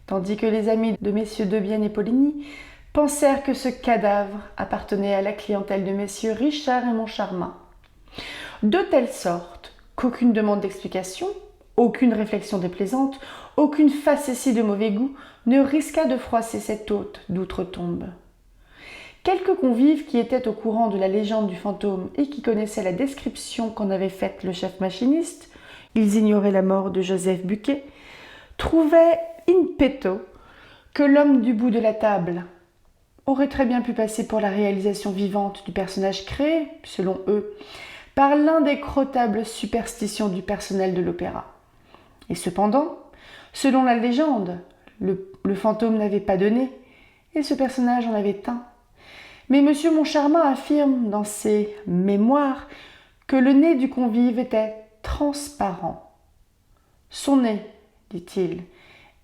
tandis que les amis de messieurs Debienne et Poligny pensèrent que ce cadavre appartenait à la clientèle de messieurs Richard et Moncharmin. De telle sorte qu'aucune demande d'explication, aucune réflexion déplaisante, aucune facétie de mauvais goût ne risqua de froisser cet hôte d'outre-tombe. Quelques convives qui étaient au courant de la légende du fantôme et qui connaissaient la description qu'en avait faite le chef machiniste, ils ignoraient la mort de Joseph Buquet, trouvaient in petto que l'homme du bout de la table aurait très bien pu passer pour la réalisation vivante du personnage créé, selon eux, par l'indécrottable superstition du personnel de l'opéra. Et cependant, selon la légende, le fantôme n'avait pas de nez, et ce personnage en avait un. Mais M. Moncharmin affirme dans ses mémoires que le nez du convive était transparent. Son nez, dit-il,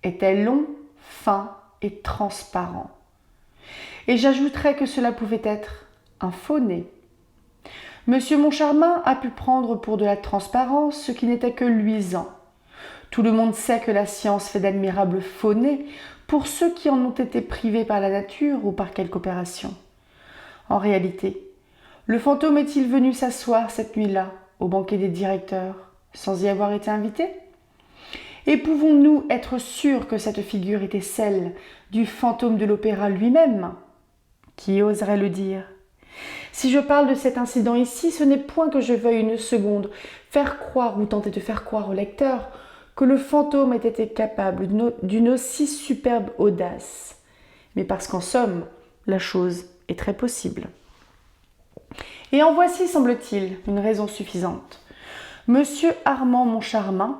était long, fin et transparent. Et j'ajouterais que cela pouvait être un faux nez. M. Moncharmin a pu prendre pour de la transparence ce qui n'était que luisant. Tout le monde sait que la science fait d'admirables faux nez pour ceux qui en ont été privés par la nature ou par quelque opération. En réalité, le fantôme est-il venu s'asseoir cette nuit-là au banquet des directeurs sans y avoir été invité ? Et pouvons-nous être sûrs que cette figure était celle du fantôme de l'opéra lui-même ? Qui oserait le dire ? Si je parle de cet incident ici, ce n'est point que je veuille une seconde faire croire ou tenter de faire croire au lecteur que le fantôme ait été capable d'une aussi superbe audace, mais parce qu'en somme, la chose est très possible. Et en voici, semble-t-il, une raison suffisante. Monsieur Armand Moncharmin,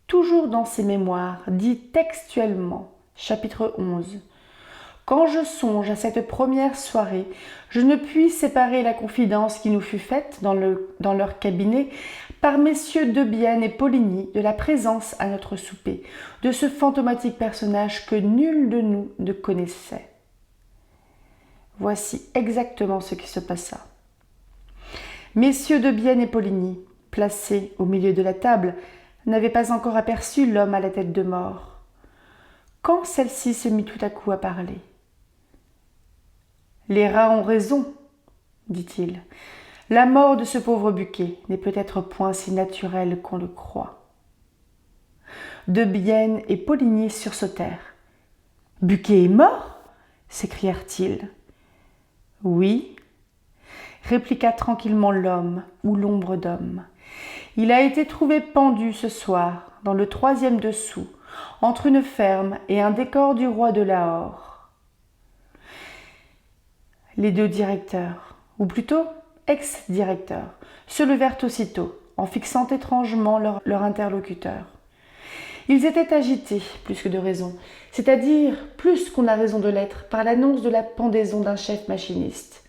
toujours dans ses mémoires, dit textuellement, chapitre 11, « Quand je songe à cette première soirée, je ne puis séparer la confidence qui nous fut faite dans leur cabinet par messieurs Debienne et Poligny de la présence à notre souper de ce fantomatique personnage que nul de nous ne connaissait. » Voici exactement ce qui se passa. Messieurs Debienne et Poligny, placés au milieu de la table, n'avaient pas encore aperçu l'homme à la tête de mort, quand celle-ci se mit tout à coup à parler. « Les rats ont raison, dit-il. La mort de ce pauvre Buquet n'est peut-être point si naturelle qu'on le croit. » Debienne et Poligny sursautèrent. « Buquet est mort ?» s'écrièrent-ils. « Oui, » répliqua tranquillement l'homme ou l'ombre d'homme. « Il a été trouvé pendu ce soir, dans le 3e dessous, entre une ferme et un décor du roi de Lahore. » Les deux directeurs, ou plutôt ex-directeurs, se levèrent aussitôt, en fixant étrangement leur interlocuteur. Ils étaient agités, plus que de raison, c'est-à-dire plus qu'on a raison de l'être, par l'annonce de la pendaison d'un chef machiniste.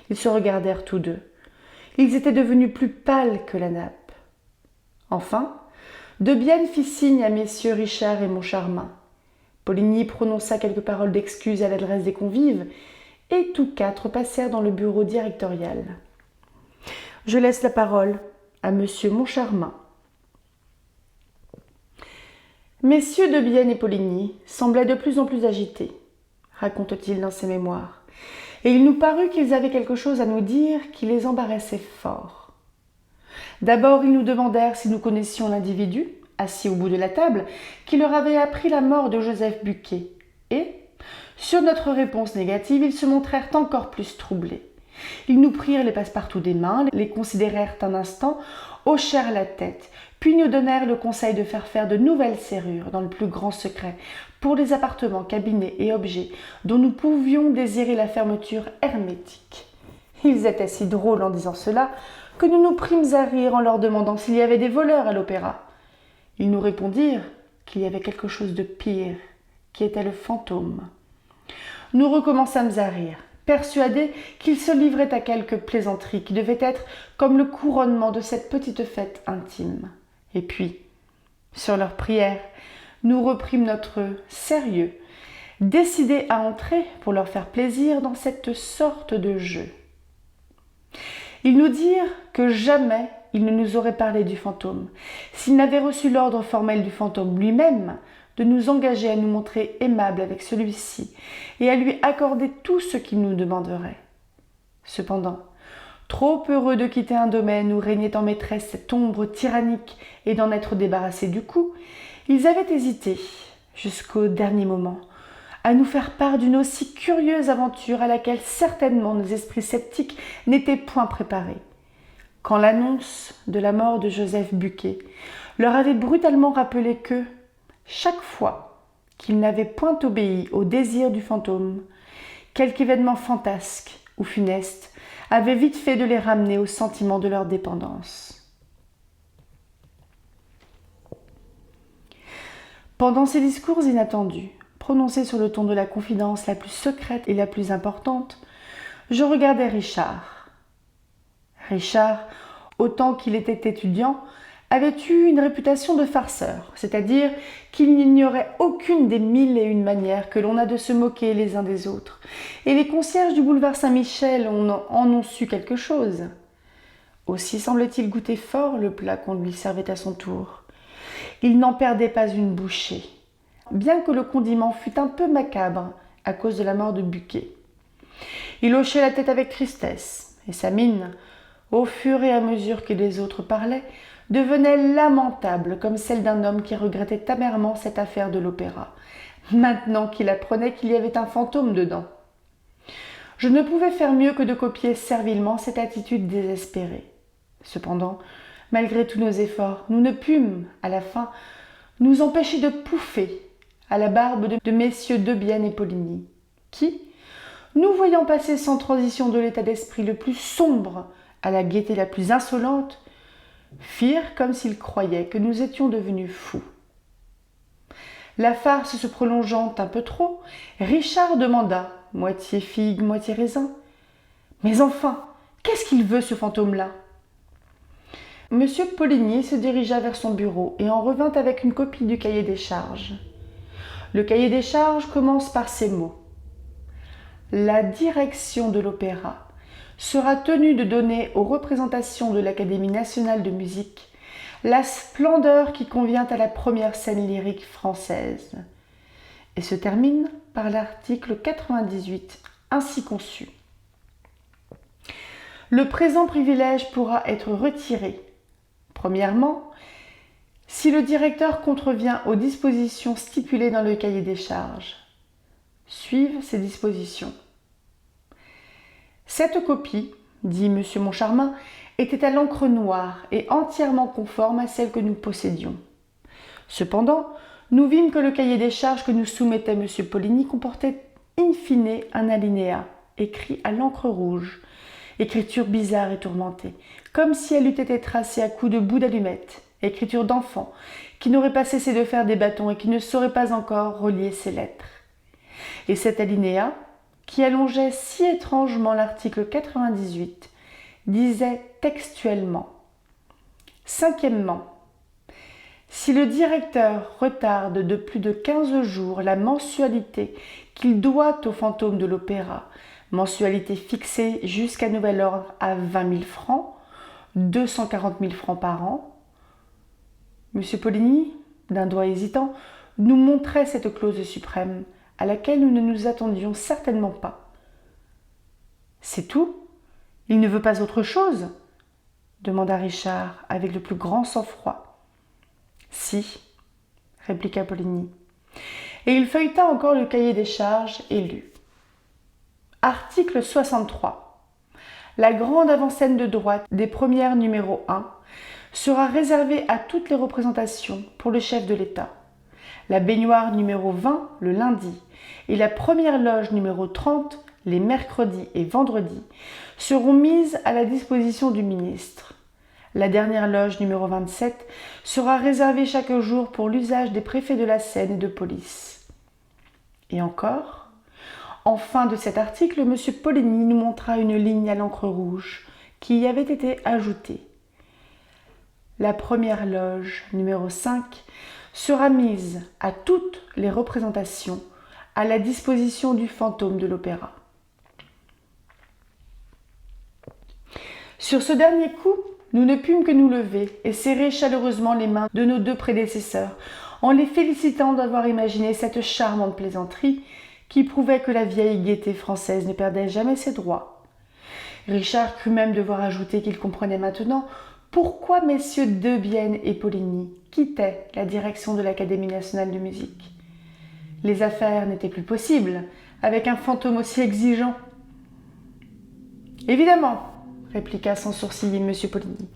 Ils se regardèrent tous deux. Ils étaient devenus plus pâles que la nappe. Enfin, Debienne fit signe à messieurs Richard et Moncharmin. Poligny prononça quelques paroles d'excuse à l'adresse des convives, et tous quatre passèrent dans le bureau directorial. Je laisse la parole à monsieur Moncharmin. Messieurs Debienne et Poligny semblaient de plus en plus agités, raconte-t-il dans ses mémoires, et il nous parut qu'ils avaient quelque chose à nous dire qui les embarrassait fort. D'abord, ils nous demandèrent si nous connaissions l'individu, assis au bout de la table, qui leur avait appris la mort de Joseph Buquet, et, sur notre réponse négative, ils se montrèrent encore plus troublés. Ils nous prirent les passe-partout des mains, les considérèrent un instant, hochèrent la tête, puis nous donnèrent le conseil de faire de nouvelles serrures dans le plus grand secret pour les appartements, cabinets et objets dont nous pouvions désirer la fermeture hermétique. Ils étaient si drôles en disant cela que nous nous prîmes à rire en leur demandant s'il y avait des voleurs à l'opéra. Ils nous répondirent qu'il y avait quelque chose de pire, qui était le fantôme. Nous recommençâmes à rire, persuadés qu'ils se livraient à quelque plaisanterie qui devait être comme le couronnement de cette petite fête intime. Et puis, sur leur prière, nous reprîmes notre sérieux, décidés à entrer pour leur faire plaisir dans cette sorte de jeu. Ils nous dirent que jamais ils ne nous auraient parlé du fantôme, s'ils n'avaient reçu l'ordre formel du fantôme lui-même de nous engager à nous montrer aimables avec celui-ci et à lui accorder tout ce qu'il nous demanderait. Cependant, trop heureux de quitter un domaine où régnait en maîtresse cette ombre tyrannique et d'en être débarrassés du coup, ils avaient hésité, jusqu'au dernier moment, à nous faire part d'une aussi curieuse aventure à laquelle certainement nos esprits sceptiques n'étaient point préparés. Quand l'annonce de la mort de Joseph Buquet leur avait brutalement rappelé que, chaque fois qu'ils n'avaient point obéi au désir du fantôme, quelque événement fantasque ou funeste avait vite fait de les ramener au sentiment de leur dépendance. Pendant ces discours inattendus, prononcés sur le ton de la confidence la plus secrète et la plus importante, je regardais Richard. Richard, autant qu'il était étudiant, avait eu une réputation de farceur, c'est-à-dire qu'il n'ignorait aucune des 1001 manières que l'on a de se moquer les uns des autres, et les concierges du boulevard Saint-Michel en ont su quelque chose. Aussi semblait-il goûter fort le plat qu'on lui servait à son tour. Il n'en perdait pas une bouchée, bien que le condiment fût un peu macabre à cause de la mort de Buquet. Il hochait la tête avec tristesse, et sa mine, au fur et à mesure que les autres parlaient, devenait lamentable comme celle d'un homme qui regrettait amèrement cette affaire de l'opéra, maintenant qu'il apprenait qu'il y avait un fantôme dedans. Je ne pouvais faire mieux que de copier servilement cette attitude désespérée. Cependant, malgré tous nos efforts, nous ne pûmes, à la fin, nous empêcher de pouffer à la barbe de messieurs Debienne et Poligny, qui, nous voyant passer sans transition de l'état d'esprit le plus sombre à la gaieté la plus insolente, firent comme s'ils croyaient que nous étions devenus fous. La farce se prolongeant un peu trop, Richard demanda, moitié figue, moitié raisin, « Mais enfin, qu'est-ce qu'il veut, ce fantôme-là » Monsieur Poligny se dirigea vers son bureau et en revint avec une copie du cahier des charges. Le cahier des charges commence par ces mots. « La direction de l'opéra sera tenue de donner aux représentations de l'Académie nationale de musique la splendeur qui convient à la première scène lyrique française. » Et se termine par l'article 98, ainsi conçu. Le présent privilège pourra être retiré. Premièrement, si le directeur contrevient aux dispositions stipulées dans le cahier des charges. Suivent ces dispositions. Cette copie, dit M. Moncharmin, était à l'encre noire et entièrement conforme à celle que nous possédions. Cependant, nous vîmes que le cahier des charges que nous soumettait M. Poligny comportait in fine un alinéa, écrit à l'encre rouge, écriture bizarre et tourmentée, comme si elle eût été tracée à coups de bout d'allumette, écriture d'enfant, qui n'aurait pas cessé de faire des bâtons et qui ne saurait pas encore relier ses lettres. Et cet alinéa, qui allongeait si étrangement l'article 98, disait textuellement « Cinquièmement, si le directeur retarde de plus de 15 jours la mensualité qu'il doit au fantôme de l'opéra, mensualité fixée jusqu'à nouvel ordre à 20 000 francs, 240 000 francs par an, M. Poligny, d'un doigt hésitant, nous montrait cette clause suprême, à laquelle nous ne nous attendions certainement pas. « C'est tout ? Il ne veut pas autre chose ?» demanda Richard avec le plus grand sang-froid. « Si, » répliqua Poligny. Et il feuilleta encore le cahier des charges et lut. Article 63. La grande avant-scène de droite des premières numéro 1 sera réservée à toutes les représentations pour le chef de l'État. La baignoire numéro 20 le lundi et la première loge numéro 30 les mercredis et vendredis seront mises à la disposition du ministre. La dernière loge numéro 27 sera réservée chaque jour pour l'usage des préfets de la Seine et de police. Et encore, en fin de cet article, M. Poligny nous montra une ligne à l'encre rouge qui y avait été ajoutée. La première loge numéro 5 sera mise à toutes les représentations à la disposition du fantôme de l'opéra. Sur ce dernier coup, nous ne pûmes que nous lever et serrer chaleureusement les mains de nos deux prédécesseurs en les félicitant d'avoir imaginé cette charmante plaisanterie qui prouvait que la vieille gaieté française ne perdait jamais ses droits. Richard crut même devoir ajouter qu'il comprenait maintenant pourquoi messieurs Debienne et Poligny quittaient la direction de l'Académie nationale de musique. Les affaires n'étaient plus possibles avec un fantôme aussi exigeant. « Évidemment !» répliqua sans sourciller M. Poligny.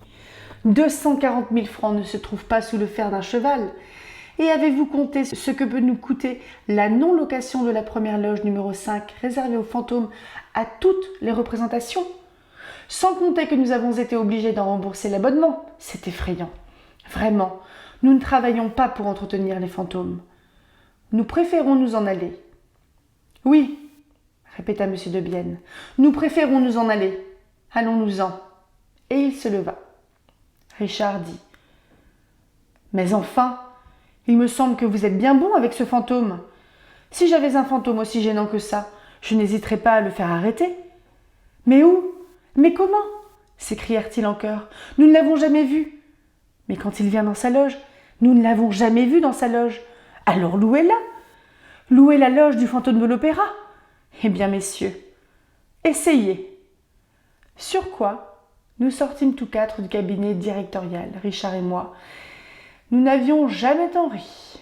240 000 francs ne se trouvent pas sous le fer d'un cheval. Et avez-vous compté ce que peut nous coûter la non-location de la première loge numéro 5 réservée aux fantômes à toutes les représentations? Sans compter que nous avons été obligés d'en rembourser l'abonnement. C'est effrayant. Vraiment, nous ne travaillons pas pour entretenir les fantômes. Nous préférons nous en aller. Oui, répéta M. Debienne, nous préférons nous en aller. Allons-nous-en. Et il se leva. Richard dit : Mais enfin, il me semble que vous êtes bien bon avec ce fantôme. Si j'avais un fantôme aussi gênant que ça, je n'hésiterais pas à le faire arrêter. Mais où? Mais comment? S'écrièrent-ils en chœur. Nous ne l'avons jamais vu. Mais quand il vient dans sa loge, nous ne l'avons jamais vu dans sa loge. Alors louez-la. Louez la loge du fantôme de l'opéra. Eh bien, messieurs, essayez. Sur quoi, nous sortîmes tous quatre du cabinet directorial, Richard et moi. Nous n'avions jamais tant ri.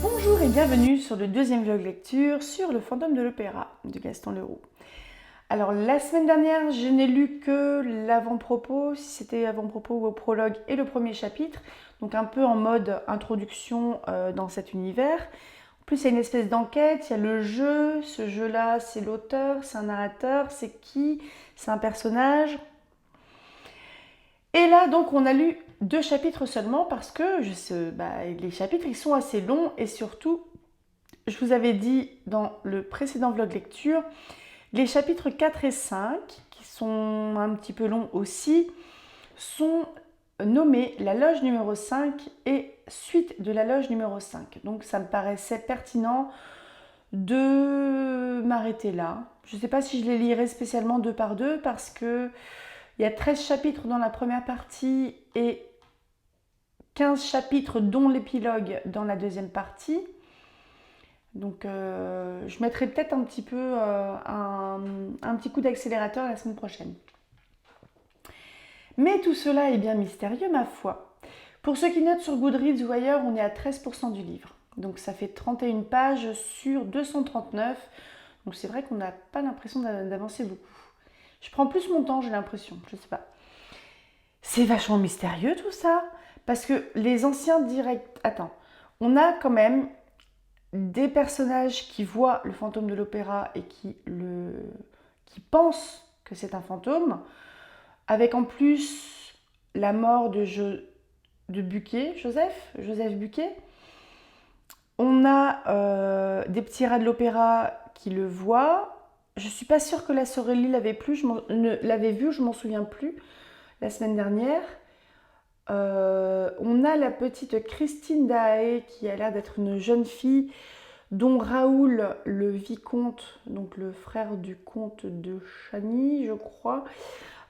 Bonjour et bienvenue sur le deuxième vlog lecture sur le fantôme de l'opéra de Gaston Leroux. Alors la semaine dernière, je n'ai lu que l'avant-propos, si c'était avant-propos ou prologue, et le premier chapitre, donc un peu en mode introduction dans cet univers. En plus, il y a une espèce d'enquête, il y a le jeu, ce jeu-là, c'est l'auteur, c'est un narrateur, c'est qui, c'est un personnage. Et là, donc, on a lu 2 chapitres seulement parce que les chapitres, ils sont assez longs et surtout, je vous avais dit dans le précédent vlog lecture, les chapitres 4 et 5, qui sont un petit peu longs aussi, sont nommés la loge numéro 5 et suite de la loge numéro 5. Donc ça me paraissait pertinent de m'arrêter là. Je ne sais pas si je les lirai spécialement 2 par 2 parce que il y a 13 chapitres dans la première partie et 15 chapitres dont l'épilogue dans la deuxième partie. Donc je mettrai peut-être un petit peu un petit coup d'accélérateur la semaine prochaine. Mais tout cela est bien mystérieux, ma foi. Pour ceux qui notent sur Goodreads ou ailleurs, on est à 13% du livre. Donc ça fait 31 pages sur 239. Donc c'est vrai qu'on n'a pas l'impression d'avancer beaucoup. Je prends plus mon temps, j'ai l'impression, je sais pas. C'est vachement mystérieux tout ça, parce que les anciens directs... Attends, on a quand même des personnages qui voient le fantôme de l'opéra et qui pensent que c'est un fantôme, avec en plus la mort de Buquet, Joseph Buquet. On a des petits rats de l'opéra qui le voient. Je ne suis pas sûre que la Sorelli l'avait vu, je m'en souviens plus, la semaine dernière. On a la petite Christine Daae qui a l'air d'être une jeune fille dont Raoul, le vicomte, donc le frère du comte de Chagny, je crois,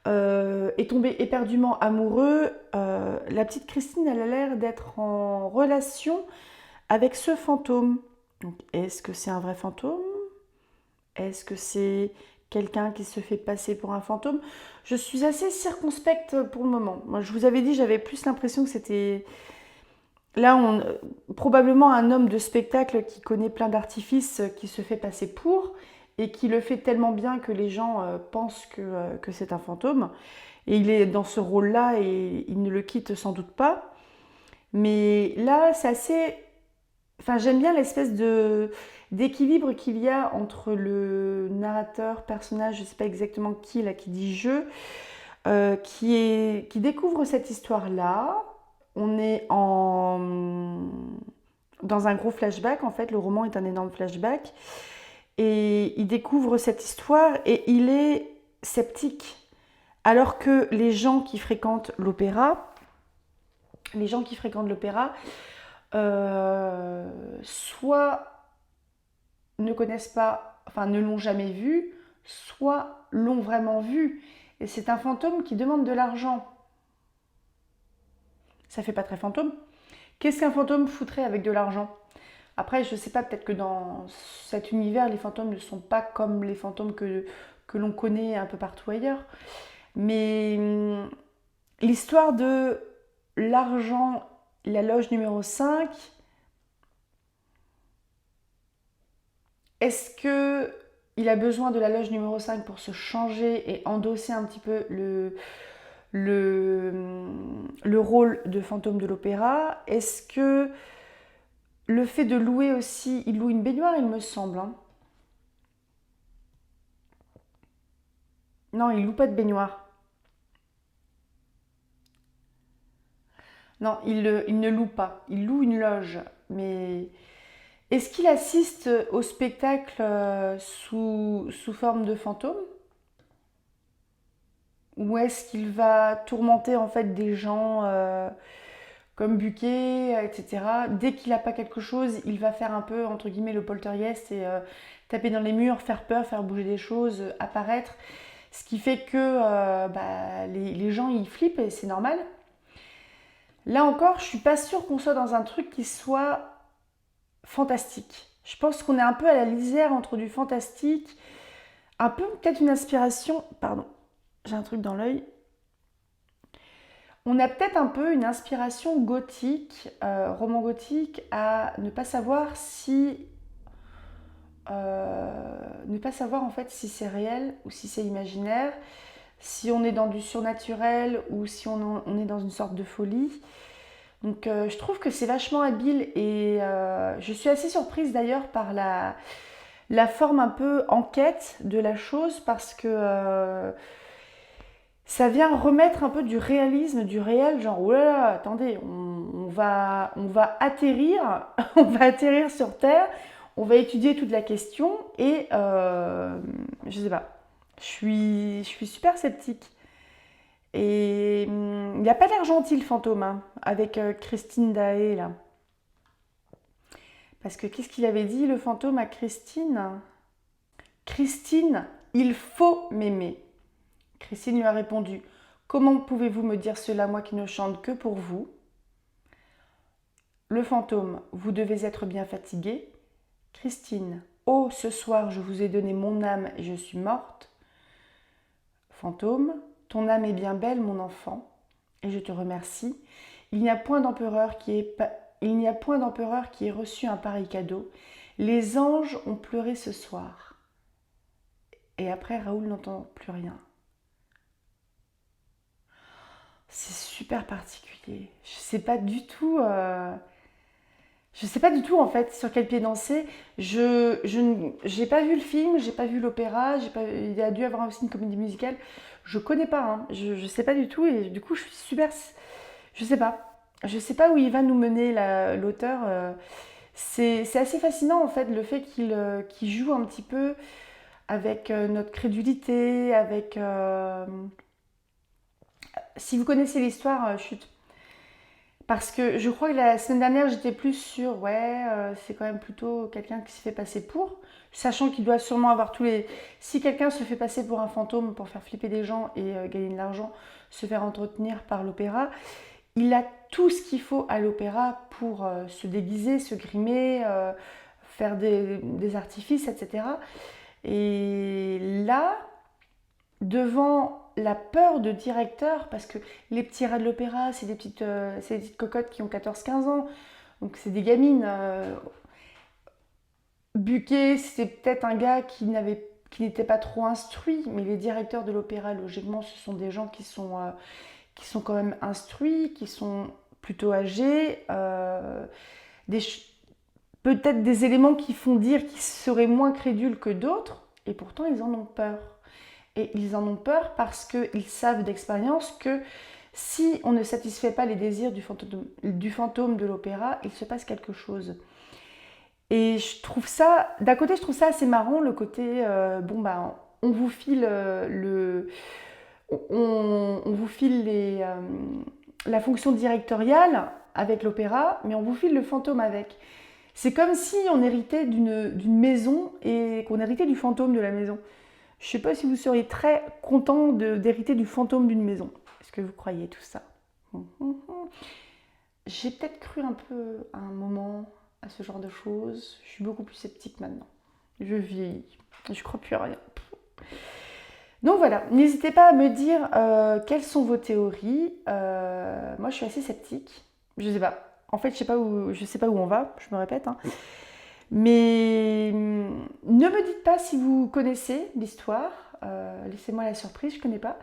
est tombé éperdument amoureux. La petite Christine, elle a l'air d'être en relation avec ce fantôme. Donc, est-ce que c'est un vrai fantôme? Est-ce que c'est quelqu'un qui se fait passer pour un fantôme? Je suis assez circonspecte pour le moment. Moi, je vous avais dit, j'avais plus l'impression que c'était... Là, probablement un homme de spectacle qui connaît plein d'artifices, qui se fait passer pour, et qui le fait tellement bien que les gens pensent que c'est un fantôme. Et il est dans ce rôle-là et il ne le quitte sans doute pas. Mais là, c'est assez... Enfin, j'aime bien l'espèce d'équilibre qu'il y a entre le narrateur, personnage, je ne sais pas exactement qui, là, qui dit je, qui découvre cette histoire-là. On est dans un gros flashback, en fait, le roman est un énorme flashback. Et il découvre cette histoire et il est sceptique. Alors que les gens qui fréquentent l'opéra, soit ne connaissent pas, enfin ne l'ont jamais vu, soit l'ont vraiment vu. Et c'est un fantôme qui demande de l'argent. Ça fait pas très fantôme. Qu'est-ce qu'un fantôme foutrait avec de l'argent? Après, je sais pas, peut-être que dans cet univers, les fantômes ne sont pas comme les fantômes que l'on connaît un peu partout ailleurs. Mais l'histoire de l'argent, la loge numéro 5, est-ce que il a besoin de la loge numéro 5 pour se changer et endosser un petit peu le rôle de fantôme de l'opéra? Est-ce que le fait de louer aussi, il loue une baignoire, il me semble, hein. Non, il loue pas de baignoire. Non, il ne loue pas. Il loue une loge. Mais est-ce qu'il assiste au spectacle sous forme de fantôme? Ou est-ce qu'il va tourmenter en fait des gens comme Buquet, etc. Dès qu'il n'a pas quelque chose, il va faire un peu entre guillemets le poltergeist et taper dans les murs, faire peur, faire bouger des choses, apparaître. Ce qui fait que les gens ils flippent et c'est normal. Là encore, je suis pas sûre qu'on soit dans un truc qui soit fantastique. Je pense qu'on est un peu à la lisière entre du fantastique, un peu peut-être une inspiration. Pardon, j'ai un truc dans l'œil. On a peut-être un peu une inspiration gothique, roman gothique, à ne pas savoir si. Ne pas savoir en fait si c'est réel ou si c'est imaginaire, si on est dans du surnaturel ou si on est dans une sorte de folie. Donc je trouve que c'est vachement habile et je suis assez surprise d'ailleurs par la forme un peu enquête de la chose parce que ça vient remettre un peu du réalisme, du réel, genre oh là là, attendez, on va atterrir, on va atterrir sur Terre, on va étudier toute la question et je sais pas, je suis super sceptique. Et il n'y a pas l'air gentil le fantôme, hein, avec Christine Daae là. Parce que qu'est-ce qu'il avait dit le fantôme à Christine? Christine, il faut m'aimer. Christine lui a répondu: comment pouvez-vous me dire cela, moi qui ne chante que pour vous? Le fantôme: vous devez être bien fatiguée. Christine: oh, ce soir je vous ai donné mon âme et je suis morte. Fantôme: ton âme est bien belle, mon enfant, et je te remercie. Il n'y a point d'empereur qui ait reçu un pareil cadeau. Les anges ont pleuré ce soir. Et après, Raoul n'entend plus rien. C'est super particulier. Je sais pas du tout en fait sur quel pied danser. J'ai pas vu le film, j'ai pas vu l'opéra, il y a dû avoir aussi une comédie musicale. Je connais pas, hein. Je sais pas du tout et du coup je suis super. Je sais pas. Je sais pas où il va nous mener l'auteur. C'est assez fascinant en fait le fait qu'il joue un petit peu avec notre crédulité, avec. Si vous connaissez l'histoire, chut. Parce que je crois que la semaine dernière, j'étais plus sur, ouais, c'est quand même plutôt quelqu'un qui se fait passer pour, sachant qu'il doit sûrement avoir tous les... Si quelqu'un se fait passer pour un fantôme pour faire flipper des gens et gagner de l'argent, se faire entretenir par l'opéra, il a tout ce qu'il faut à l'opéra pour se déguiser, se grimer, faire des artifices, etc. Et là, devant la peur de directeur, parce que les petits rats de l'opéra, c'est des petites cocottes qui ont 14-15 ans, donc c'est des gamines. Buquet, c'est peut-être un gars qui n'était pas trop instruit, mais les directeurs de l'opéra, logiquement, ce sont des gens qui sont quand même instruits, qui sont plutôt âgés, peut-être des éléments qui font dire qu'ils seraient moins crédules que d'autres, et pourtant ils en ont peur. Et ils en ont peur parce qu'ils savent d'expérience que si on ne satisfait pas les désirs du fantôme de l'opéra, il se passe quelque chose. Et je trouve ça, d'un côté, je trouve ça assez marrant, le côté, on vous file on vous file la fonction directoriale avec l'opéra, mais on vous file le fantôme avec. C'est comme si on héritait d'une maison et qu'on héritait du fantôme de la maison. Je ne sais pas si vous seriez très content d'hériter du fantôme d'une maison. Est-ce que vous croyez tout ça? J'ai peut-être cru un peu à un moment à ce genre de choses. Je suis beaucoup plus sceptique maintenant. Je vieillis. Je crois plus à rien. Donc voilà, n'hésitez pas à me dire quelles sont vos théories. Moi, je suis assez sceptique. Je sais pas. En fait, je sais pas où on va. Je me répète. Hein. Mais ne me dites pas si vous connaissez l'histoire. Laissez-moi la surprise. Je connais pas.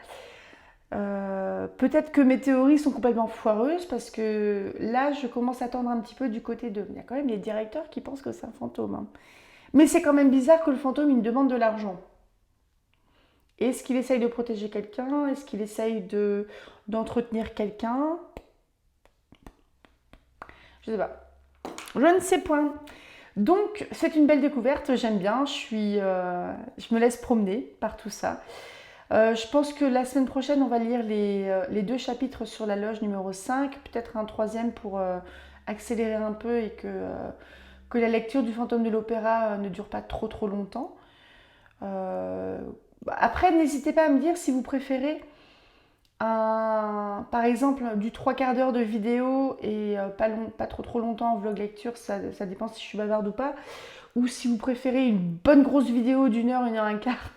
Peut-être que mes théories sont complètement foireuses parce que là, je commence à tendre un petit peu du côté de... Il y a quand même des directeurs qui pensent que c'est un fantôme. Hein. Mais c'est quand même bizarre que le fantôme, il me demande de l'argent. Est-ce qu'il essaye de protéger quelqu'un? Est-ce qu'il essaye d'entretenir quelqu'un? Je sais pas. Je ne sais point. Donc, c'est une belle découverte, j'aime bien. Je me laisse promener par tout ça. Je pense que la semaine prochaine, on va lire les 2 chapitres sur la loge numéro 5, peut-être un 3e pour accélérer un peu et que la lecture du fantôme de l'opéra ne dure pas trop longtemps. Après, n'hésitez pas à me dire si vous préférez par exemple du 3/4 d'heure de vidéo et pas trop longtemps en vlog lecture, ça dépend si je suis bavarde ou pas, ou si vous préférez une bonne grosse vidéo d'1 heure, 1 heure et quart.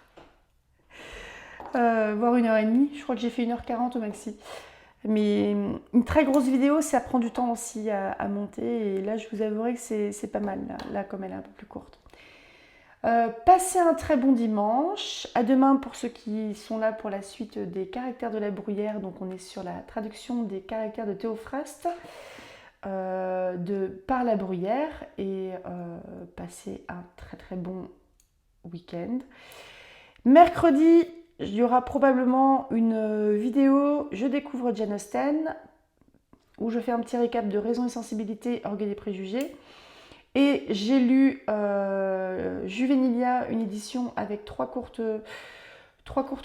Voire 1h30, je crois que j'ai fait 1h40 au maxi. Mais une très grosse vidéo, ça prend du temps aussi à monter. Et là, je vous avouerai que c'est pas mal, là, comme elle est un peu plus courte. Passez un très bon dimanche. À demain pour ceux qui sont là pour la suite des caractères de la bruyère. Donc, on est sur la traduction des caractères de Théophraste par la bruyère. Et passez un très bon week-end. Mercredi, il y aura probablement une vidéo Je découvre Jane Austen où je fais un petit récap de Raison et sensibilité, Orgueil et préjugés. Et j'ai lu Juvenilia, une édition avec 3 courtes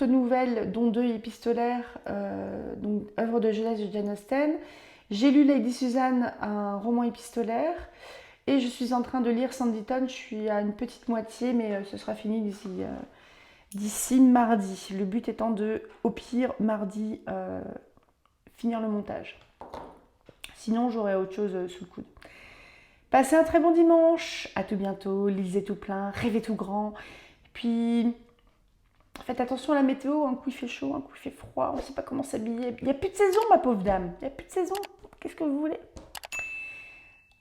nouvelles, dont 2 épistolaires, donc œuvre de jeunesse de Jane Austen. J'ai lu Lady Suzanne, un roman épistolaire. Et je suis en train de lire Sanditon, je suis à une petite moitié, mais ce sera fini d'ici mardi. Le but étant au pire, mardi, finir le montage. Sinon, j'aurai autre chose sous le coude. Passez un très bon dimanche. À tout bientôt. Lisez tout plein, rêvez tout grand. Et puis, faites attention à la météo. Un coup, il fait chaud, un coup, il fait froid. On ne sait pas comment s'habiller. Il n'y a plus de saison, ma pauvre dame. Il n'y a plus de saison. Qu'est-ce que vous voulez?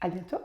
À bientôt.